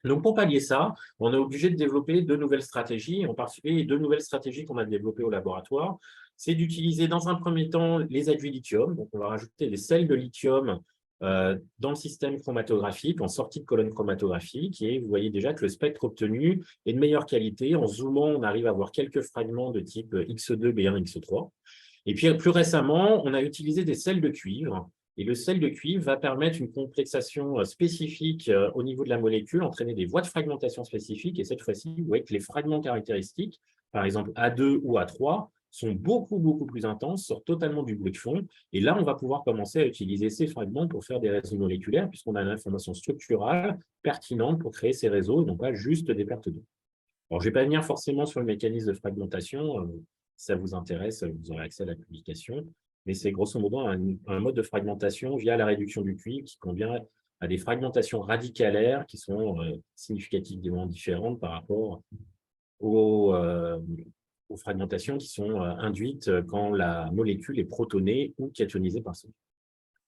Donc, pour pallier ça, on est obligé de développer de nouvelles stratégies, en particulier les 2 nouvelles stratégies qu'on a développées au laboratoire, c'est d'utiliser dans un premier temps les adduits lithium. Donc, on va rajouter des sels de lithium dans le système chromatographique, en sortie de colonne chromatographique, et vous voyez déjà que le spectre obtenu est de meilleure qualité. En zoomant, on arrive à avoir quelques fragments de type X2, B1, X3. Et puis, plus récemment, on a utilisé des sels de cuivre. Et le sel de cuivre va permettre une complexation spécifique au niveau de la molécule, entraîner des voies de fragmentation spécifiques. Et cette fois-ci, vous voyez que les fragments caractéristiques, par exemple A2 ou A3, sont beaucoup, beaucoup plus intenses, sortent totalement du bruit de fond. Et là, on va pouvoir commencer à utiliser ces fragments pour faire des réseaux moléculaires, puisqu'on a une information structurale pertinente pour créer ces réseaux, et non pas juste des pertes d'eau. Alors, je ne vais pas venir forcément sur le mécanisme de fragmentation. Si ça vous intéresse, vous aurez accès à la publication. Mais c'est grosso modo un mode de fragmentation via la réduction du cuivre qui convient à des fragmentations radicalaires qui sont significativement différentes par rapport aux fragmentations qui sont induites quand la molécule est protonée ou cationnisée par sodium.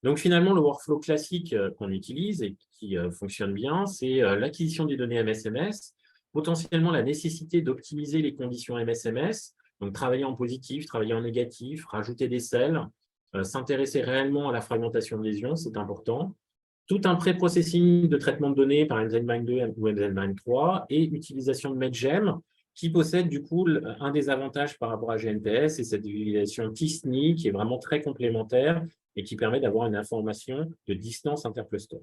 Donc finalement, le workflow classique qu'on utilise et qui fonctionne bien, c'est l'acquisition des données MS-MS, potentiellement la nécessité d'optimiser les conditions MS-MS, donc travailler en positif, travailler en négatif, rajouter des sels, s'intéresser réellement à la fragmentation de lésions, c'est important. Tout un pré-processing de traitement de données par Enzyme 2 ou Enzyme 3 et utilisation de MedGem qui possède du coup un des avantages par rapport à GNPS, c'est cette utilisation TISNI qui est vraiment très complémentaire et qui permet d'avoir une information de distance intercluster.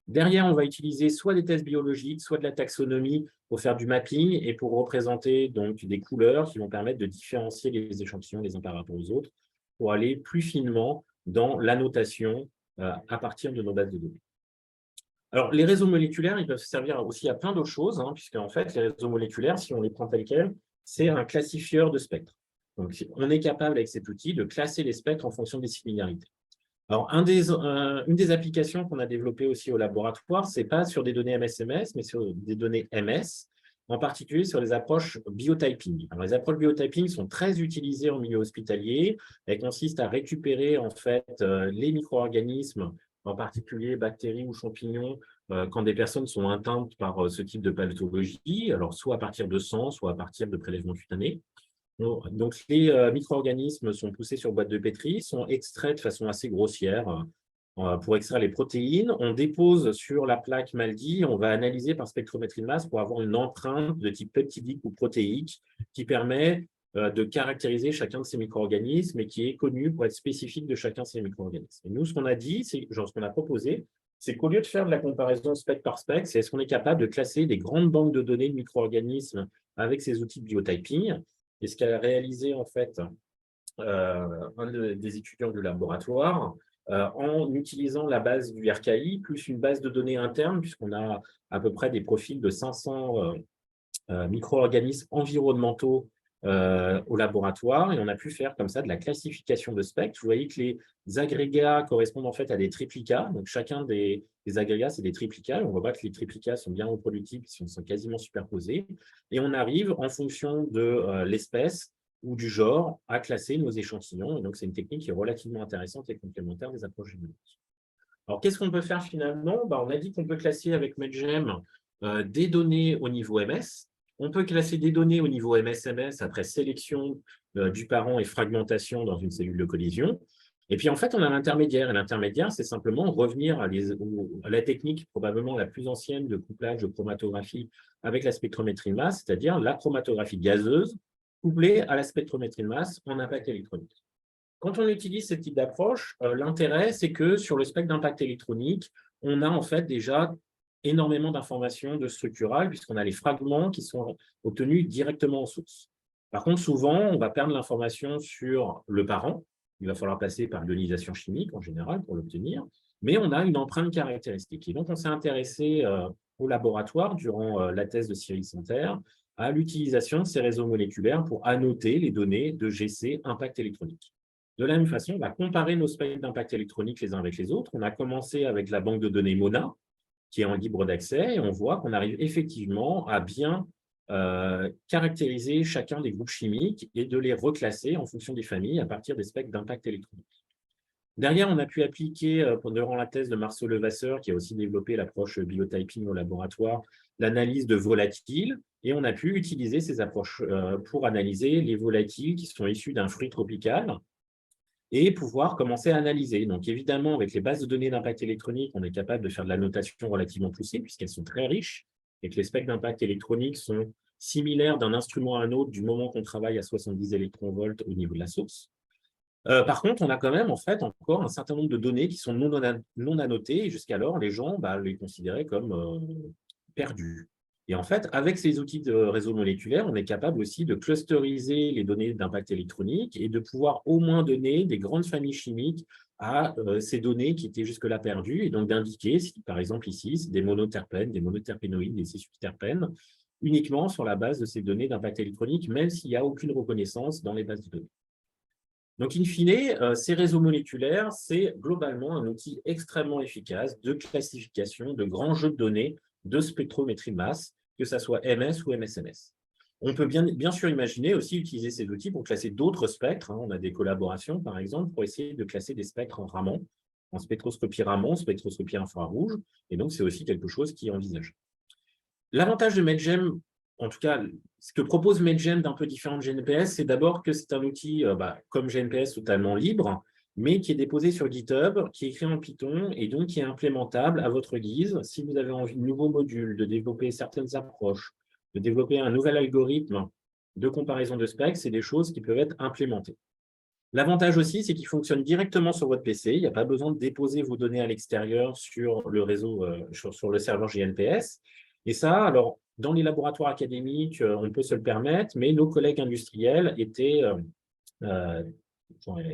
Derrière, on va utiliser soit des tests biologiques, soit de la taxonomie pour faire du mapping et pour représenter donc des couleurs qui vont permettre de différencier les échantillons les uns par rapport aux autres pour aller plus finement dans l'annotation à partir de nos bases de données. Alors, les réseaux moléculaires, ils peuvent servir aussi à plein d'autres choses, puisque en fait, les réseaux moléculaires, si on les prend tels quels, c'est un classifieur de spectres. Donc, on est capable avec cet outil de classer les spectres en fonction des similarités. Alors, une des applications qu'on a développées aussi au laboratoire, ce n'est pas sur des données MS-MS, mais sur des données MS, en particulier sur les approches biotyping. Alors, les approches biotyping sont très utilisées en milieu hospitalier. Elles consistent à récupérer en fait les micro-organismes, en particulier bactéries ou champignons, quand des personnes sont atteintes par ce type de pathologie, alors soit à partir de sang, soit à partir de prélèvements cutanés. Donc, les micro-organismes sont poussés sur boîte de pétri, sont extraits de façon assez grossière pour extraire les protéines. On dépose sur la plaque MALDI, on va analyser par spectrométrie de masse pour avoir une empreinte de type peptidique ou protéique qui permet de caractériser chacun de ces micro-organismes et qui est connu pour être spécifique de chacun de ces micro-organismes. Et nous, ce qu'on a dit, ce qu'on a proposé, c'est qu'au lieu de faire de la comparaison spec par spec, c'est est-ce qu'on est capable de classer des grandes banques de données de micro-organismes avec ces outils de biotyping. Et ce qu'a réalisé en fait un des étudiants du laboratoire en utilisant la base du RKI plus une base de données interne, puisqu'on a à peu près des profils de 500 micro-organismes environnementaux au laboratoire, et on a pu faire comme ça de la classification de spectres. Vous voyez que les agrégats correspondent en fait à des triplicats, donc chacun des agrégats, c'est des triplicats. On voit que les triplicats sont bien reproductibles, ils sont quasiment superposés, et on arrive en fonction de l'espèce ou du genre à classer nos échantillons, et donc c'est une technique qui est relativement intéressante et complémentaire des approches génomiques. Alors, qu'est-ce qu'on peut faire finalement? On a dit qu'on peut classer avec MedGem des données au niveau MS. On peut classer des données au niveau MS-MS après sélection du parent et fragmentation dans une cellule de collision. Et puis, en fait, on a l'intermédiaire. Et l'intermédiaire, c'est simplement revenir à la technique probablement la plus ancienne de couplage de chromatographie avec la spectrométrie de masse, c'est-à-dire la chromatographie gazeuse couplée à la spectrométrie de masse en impact électronique. Quand on utilise ce type d'approche, l'intérêt, c'est que sur le spectre d'impact électronique, on a en fait déjà énormément d'informations de structural, puisqu'on a les fragments qui sont obtenus directement en source. Par contre, souvent, on va perdre l'information sur le parent. Il va falloir passer par l'ionisation chimique en général pour l'obtenir, mais on a une empreinte caractéristique. Et donc, on s'est intéressé au laboratoire durant la thèse de Cyril Santerre à l'utilisation de ces réseaux moléculaires pour annoter les données de GC impact électronique. De la même façon, on va comparer nos spectres d'impact électronique les uns avec les autres. On a commencé avec la banque de données MONA, qui est en libre d'accès, et on voit qu'on arrive effectivement à bien caractériser chacun des groupes chimiques et de les reclasser en fonction des familles à partir des spectres d'impact électronique. Derrière, on a pu appliquer, durant la thèse de Marceau Levasseur, qui a aussi développé l'approche biotyping au laboratoire, l'analyse de volatiles, et on a pu utiliser ces approches pour analyser les volatiles qui sont issus d'un fruit tropical et pouvoir commencer à analyser. Donc, évidemment, avec les bases de données d'impact électronique, on est capable de faire de la notation relativement poussée, puisqu'elles sont très riches, et que les spectres d'impact électronique sont similaires d'un instrument à un autre du moment qu'on travaille à 70 électronvolts au niveau de la source. Par contre, on a quand même en fait encore un certain nombre de données qui sont non annotées, et jusqu'alors, les gens les considéraient comme perdues. Et en fait, avec ces outils de réseau moléculaire, on est capable aussi de clusteriser les données d'impact électronique et de pouvoir au moins donner des grandes familles chimiques à ces données qui étaient jusque-là perdues, et donc d'indiquer, si, par exemple ici, c'est des monoterpènes, des monoterpénoïdes, des cis-terpènes, uniquement sur la base de ces données d'impact électronique, même s'il n'y a aucune reconnaissance dans les bases de données. Donc, in fine, ces réseaux moléculaires, c'est globalement un outil extrêmement efficace de classification de grands jeux de données de spectrométrie de masse, que ce soit MS ou MSMS. On peut bien sûr imaginer aussi utiliser ces outils pour classer d'autres spectres. On a des collaborations, par exemple, pour essayer de classer des spectres en Raman, en spectroscopie Raman, spectroscopie infrarouge, et donc c'est aussi quelque chose qui est envisagé. L'avantage de MedGem, en tout cas, ce que propose MedGem d'un peu différent de GNPS, c'est d'abord que c'est un outil comme GNPS totalement libre, mais qui est déposé sur GitHub, qui est écrit en Python et donc qui est implémentable à votre guise. Si vous avez envie de nouveaux modules, de développer certaines approches, de développer un nouvel algorithme de comparaison de specs, c'est des choses qui peuvent être implémentées. L'avantage aussi, c'est qu'il fonctionne directement sur votre PC. Il n'y a pas besoin de déposer vos données à l'extérieur sur le réseau, sur le serveur GNPS. Et ça, alors, dans les laboratoires académiques, on peut se le permettre, mais nos collègues industriels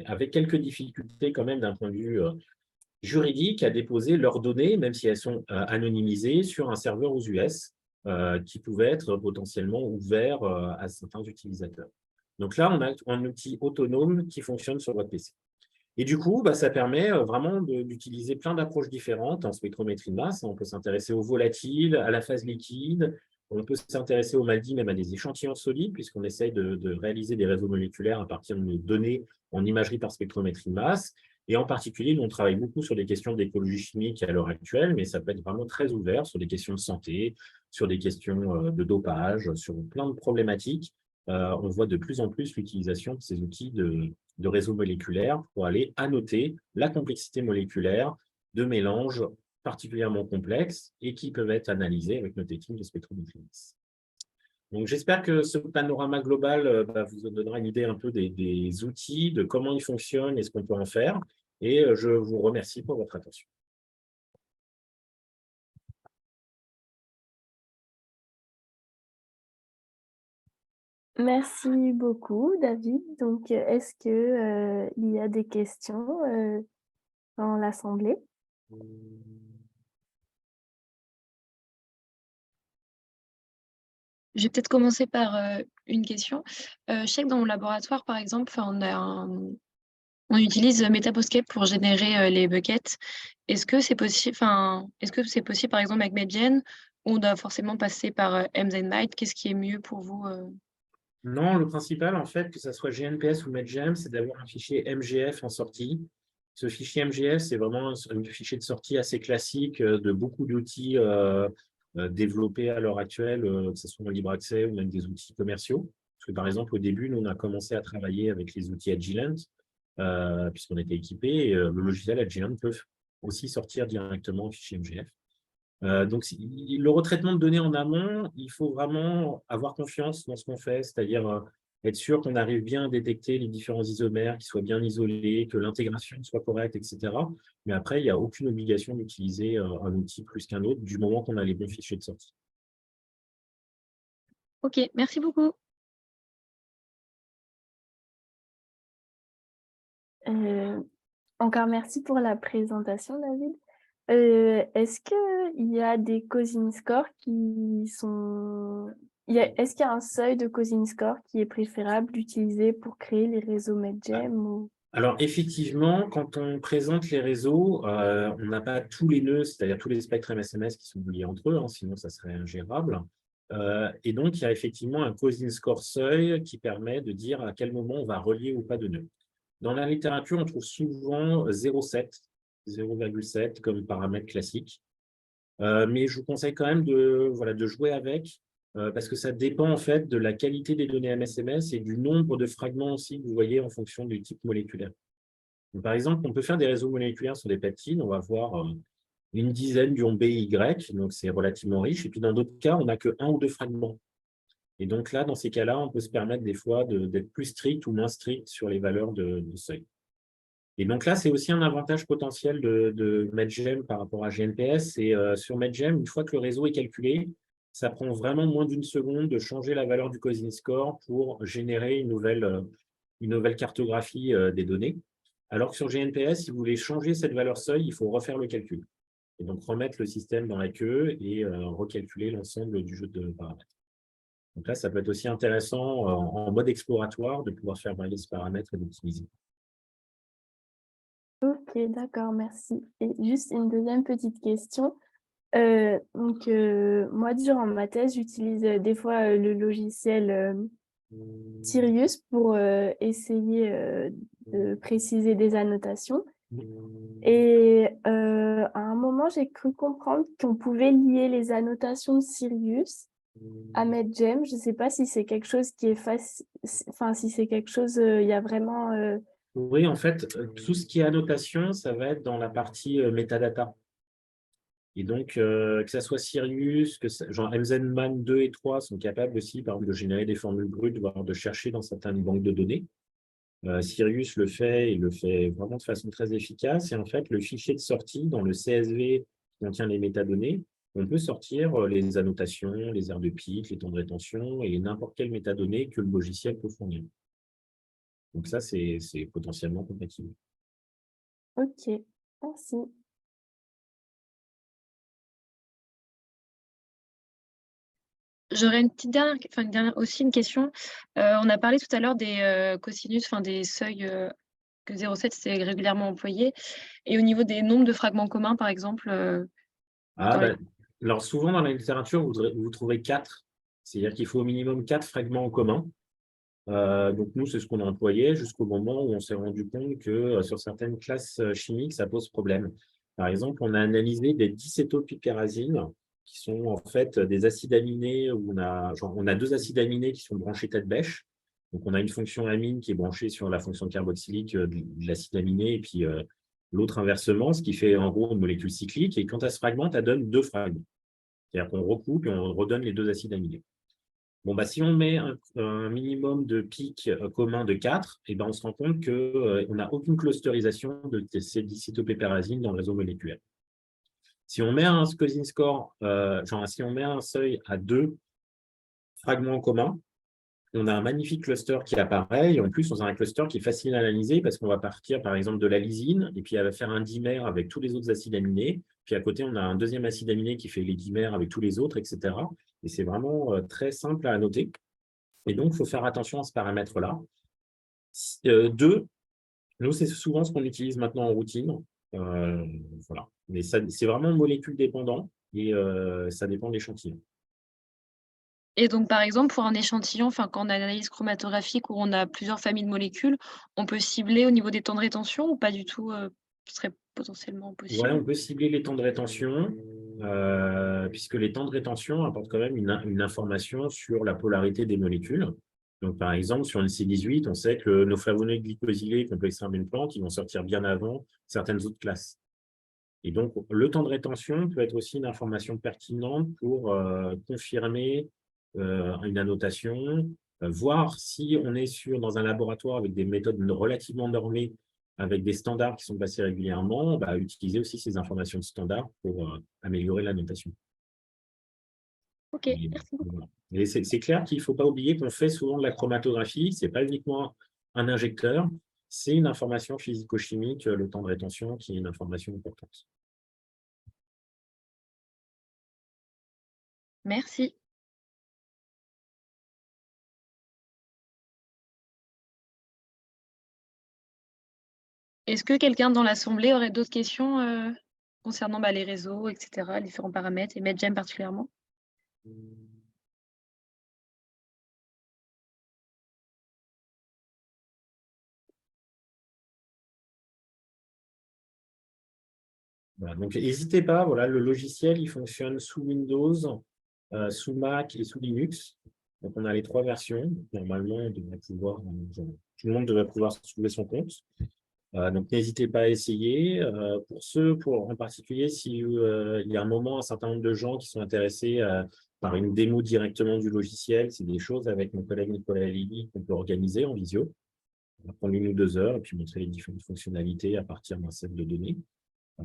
avaient quelques difficultés quand même d'un point de vue juridique à déposer leurs données, même si elles sont anonymisées, sur un serveur aux US qui pouvait être potentiellement ouvert à certains utilisateurs. Donc là, on a un outil autonome qui fonctionne sur votre PC. Et du coup, ça permet vraiment d'utiliser plein d'approches différentes en spectrométrie de masse. On peut s'intéresser aux volatiles, à la phase liquide, on peut s'intéresser au MALDI, même à des échantillons solides, puisqu'on essaye de réaliser des réseaux moléculaires à partir de données en imagerie par spectrométrie de masse. Et en particulier, nous, on travaille beaucoup sur des questions d'écologie chimique à l'heure actuelle, mais ça peut être vraiment très ouvert sur des questions de santé, sur des questions de dopage, sur plein de problématiques. On voit de plus en plus l'utilisation de ces outils de réseaux moléculaires pour aller annoter la complexité moléculaire de mélanges particulièrement complexes et qui peuvent être analysés avec nos techniques de spectrométrie. Donc, j'espère que ce panorama global vous donnera une idée un peu des outils, de comment ils fonctionnent et ce qu'on peut en faire. Et je vous remercie pour votre attention. Merci beaucoup, David. Donc, est-ce que il y a des questions dans l'Assemblée? Je vais peut-être commencer par une question. Je sais que dans mon laboratoire, par exemple, on utilise Metaboscape pour générer les buckets. Est-ce que c'est possible, par exemple, avec MedGen, ou on doit forcément passer par MZMite? Qu'est-ce qui est mieux pour vous? Non, le principal, en fait, que ce soit GNPS ou MedGem, c'est d'avoir un fichier MGF en sortie. Ce fichier MGF, c'est vraiment un fichier de sortie assez classique de beaucoup d'outils développés à l'heure actuelle, que ce soit en libre accès ou même des outils commerciaux. Parce que, par exemple, au début, nous, on a commencé à travailler avec les outils Agilent, puisqu'on était équipés, et le logiciel Agilent peut aussi sortir directement au fichier MGF. Donc, le retraitement de données en amont, il faut vraiment avoir confiance dans ce qu'on fait, c'est-à-dire être sûr qu'on arrive bien à détecter les différents isomères, qu'ils soient bien isolés, que l'intégration soit correcte, etc. Mais après, il n'y a aucune obligation d'utiliser un outil plus qu'un autre du moment qu'on a les bons fichiers de sortie. Ok, merci beaucoup. Euh, Encore merci pour la présentation, David. Est-ce qu'il y a des Cosin Score qui sont... Est-ce qu'il y a un seuil de Cosin Score qui est préférable d'utiliser pour créer les réseaux MedGem ou... Alors, effectivement, quand on présente les réseaux, on n'a pas tous les nœuds, c'est-à-dire tous les spectres MSMS qui sont liés entre eux, hein, sinon ça serait ingérable. Et donc, il y a effectivement un Cosin Score seuil qui permet de dire à quel moment on va relier ou pas de nœuds. Dans la littérature, on trouve souvent 0,7 comme paramètre classique. Mais je vous conseille quand même de jouer avec, parce que ça dépend en fait de la qualité des données MSMS et du nombre de fragments aussi que vous voyez en fonction du type moléculaire. Donc, par exemple, on peut faire des réseaux moléculaires sur des peptides, on va voir une dizaine d'ions B et Y, donc c'est relativement riche, et puis dans d'autres cas, on n'a que 1 ou 2 fragments. Et donc là, dans ces cas-là, on peut se permettre des fois d'être plus strict ou moins strict sur les valeurs de seuil. Et donc là, c'est aussi un avantage potentiel de MedGem par rapport à GNPS. Et sur MedGem, une fois que le réseau est calculé, ça prend vraiment moins d'une seconde de changer la valeur du Cosin Score pour générer une nouvelle cartographie des données. Alors que sur GNPS, si vous voulez changer cette valeur seuil, il faut refaire le calcul. Et donc remettre le système dans la queue et recalculer l'ensemble du jeu de paramètres. Donc là, ça peut être aussi intéressant en mode exploratoire de pouvoir faire varier ce paramètre et d'optimiser. Ok, d'accord, merci. Et juste une deuxième petite question. Moi, durant ma thèse, j'utilise des fois le logiciel Sirius pour essayer de préciser des annotations. Et à un moment, j'ai cru comprendre qu'on pouvait lier les annotations de Sirius à MedGem. Je ne sais pas si c'est quelque chose qui est facile, enfin, si c'est quelque chose, il y a vraiment... Oui, en fait, tout ce qui est annotation, ça va être dans la partie metadata. Et donc, que ça soit Sirius, genre MZman 2 et 3 sont capables aussi, par exemple, de générer des formules brutes, voire de chercher dans certaines banques de données. Sirius le fait, et le fait vraiment de façon très efficace. Et en fait, le fichier de sortie dans le CSV qui contient les métadonnées, on peut sortir les annotations, les aires de pic, les temps de rétention et n'importe quelle métadonnée que le logiciel peut fournir. Donc ça, c'est potentiellement compatible. Ok, merci. J'aurais une petite dernière, aussi une question. On a parlé tout à l'heure des cosinus, enfin des seuils que 0,7 c'est régulièrement employé. Et au niveau des nombres de fragments communs, par exemple, dans les... Alors souvent dans la littérature, vous trouvez 4. C'est-à-dire qu'il faut au minimum 4 fragments en commun. Donc nous, c'est ce qu'on a employé jusqu'au moment où on s'est rendu compte que sur certaines classes chimiques, ça pose problème. Par exemple, on a analysé des dicétopyperazines qui sont en fait des acides aminés où on a 2 acides aminés qui sont branchés tête bêche. Donc on a une fonction amine qui est branchée sur la fonction carboxylique de l'acide aminé et puis l'autre inversement, ce qui fait en gros une molécule cyclique. Et quand elle se fragmente, elle donne 2 fragments. C'est-à-dire qu'on recoupe et on redonne les 2 acides aminés. Bon, si on met un minimum de pics communs de 4, et on se rend compte qu'on n'a aucune clusterisation de ces dicétopéperazines dans le réseau moléculaire. Si on met un Cosin Score, si on met un seuil à 2 fragments communs, on a un magnifique cluster qui apparaît, et en plus, on a un cluster qui est facile à analyser parce qu'on va partir, par exemple, de la lysine, et puis elle va faire un dimère avec tous les autres acides aminés, puis à côté, on a un deuxième acide aminé qui fait les dimères avec tous les autres, etc. Et c'est vraiment très simple à annoter. Et donc, il faut faire attention à ce paramètre-là. 2, nous, c'est souvent ce qu'on utilise maintenant en routine. Voilà. Mais c'est vraiment molécule dépendant, et ça dépend de l'échantillon. Et donc, par exemple, pour un échantillon, quand on a une analyse chromatographique où on a plusieurs familles de molécules, on peut cibler au niveau des temps de rétention ou pas du tout, ce serait potentiellement Ouais, possible? on peut cibler les temps de rétention, puisque les temps de rétention apportent quand même une information sur la polarité des molécules. Donc, par exemple, sur une C18, on sait que nos flavonoïdes glycosylés qu'on peut extraire d'une plante, ils vont sortir bien avant certaines autres classes. Et donc, le temps de rétention peut être aussi une information pertinente pour confirmer une annotation, voir si on est dans un laboratoire avec des méthodes relativement normées, avec des standards qui sont passés régulièrement, utiliser aussi ces informations de standard pour améliorer la notation. Ok, merci beaucoup. Voilà. Et c'est clair qu'il ne faut pas oublier qu'on fait souvent de la chromatographie, ce n'est pas uniquement un injecteur. c'est une information physico-chimique, le temps de rétention, qui est une information importante. Merci. Est-ce que quelqu'un dans l'assemblée aurait d'autres questions concernant les réseaux, etc., les différents paramètres, et MedGem particulièrement? Voilà, donc n'hésitez pas, voilà, le logiciel il fonctionne sous Windows, sous Mac et sous Linux. Donc on a les 3 versions. Normalement, tout le monde devrait pouvoir trouver son compte. Donc n'hésitez pas à essayer. En particulier, si il y a un certain nombre de gens qui sont intéressés par une démo directement du logiciel, c'est des choses avec mon collègue Nicolas Lévy qu'on peut organiser en visio. On va prendre 1 ou 2 heures et puis montrer les différentes fonctionnalités à partir d'un set de données.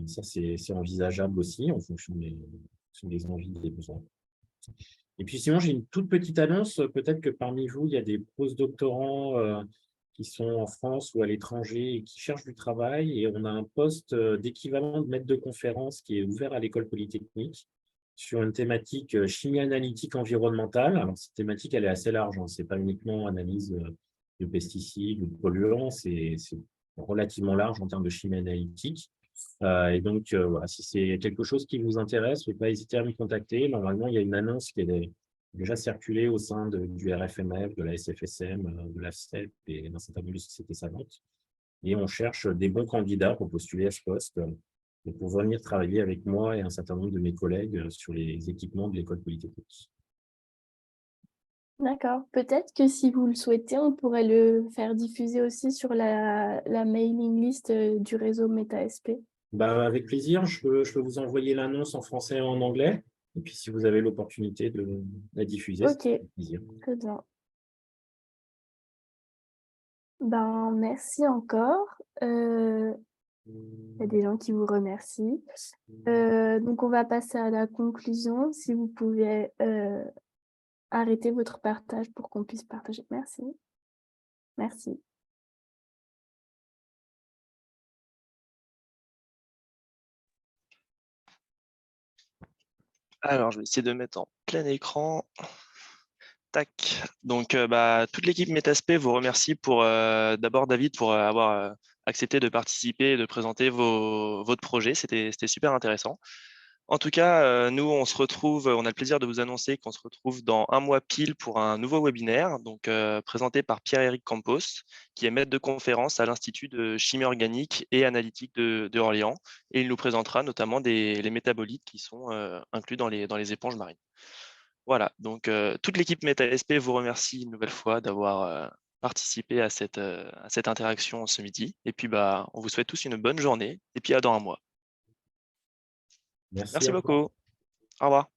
Ça, c'est envisageable aussi en fonction des envies et des besoins. Et puis sinon, j'ai une toute petite annonce. Peut-être que parmi vous, il y a des postdoctorants qui sont en France ou à l'étranger et qui cherchent du travail. Et on a un poste d'équivalent de maître de conférence qui est ouvert à l'École polytechnique sur une thématique chimie analytique environnementale. Alors, cette thématique, elle est assez large. Ce n'est pas uniquement analyse de pesticides ou de polluants. C'est relativement large en termes de chimie analytique. Et donc, voilà, si c'est quelque chose qui vous intéresse, ne pas hésiter à me contacter. Normalement, il y a une annonce qui est déjà circulée au sein du RFMF, de la SFSM, de l'AFCEP et d'un certain nombre de sociétés savantes. Et on cherche des bons candidats pour postuler à ce poste et pour venir travailler avec moi et un certain nombre de mes collègues sur les équipements de l'École polytechnique. D'accord. Peut-être que si vous le souhaitez, on pourrait le faire diffuser aussi sur la mailing list du réseau MetaSP. Avec plaisir, je peux vous envoyer l'annonce en français et en anglais. Et puis, si vous avez l'opportunité de la diffuser, Ok, c'est un plaisir. très bien. Merci encore. Il y a des gens qui vous remercient. Donc, on va passer à la conclusion. Si vous pouvez arrêter votre partage pour qu'on puisse partager. Merci. Merci. Alors, je vais essayer de mettre en plein écran. Tac. Donc, toute l'équipe Metasp vous remercie d'abord David pour avoir accepté de participer et de présenter votre projet. C'était super intéressant. En tout cas, nous, on a le plaisir de vous annoncer qu'on se retrouve dans 1 mois pile pour un nouveau webinaire, donc présenté par Pierre-Éric Campos, qui est maître de conférence à l'Institut de chimie organique et analytique de Orléans. Et il nous présentera notamment les métabolites qui sont inclus dans les éponges marines. Voilà, donc toute l'équipe MetaSP vous remercie une nouvelle fois d'avoir participé à cette interaction ce midi. Et puis, on vous souhaite tous une bonne journée et puis à dans 1 mois. Merci Merci à vous. beaucoup. Au revoir.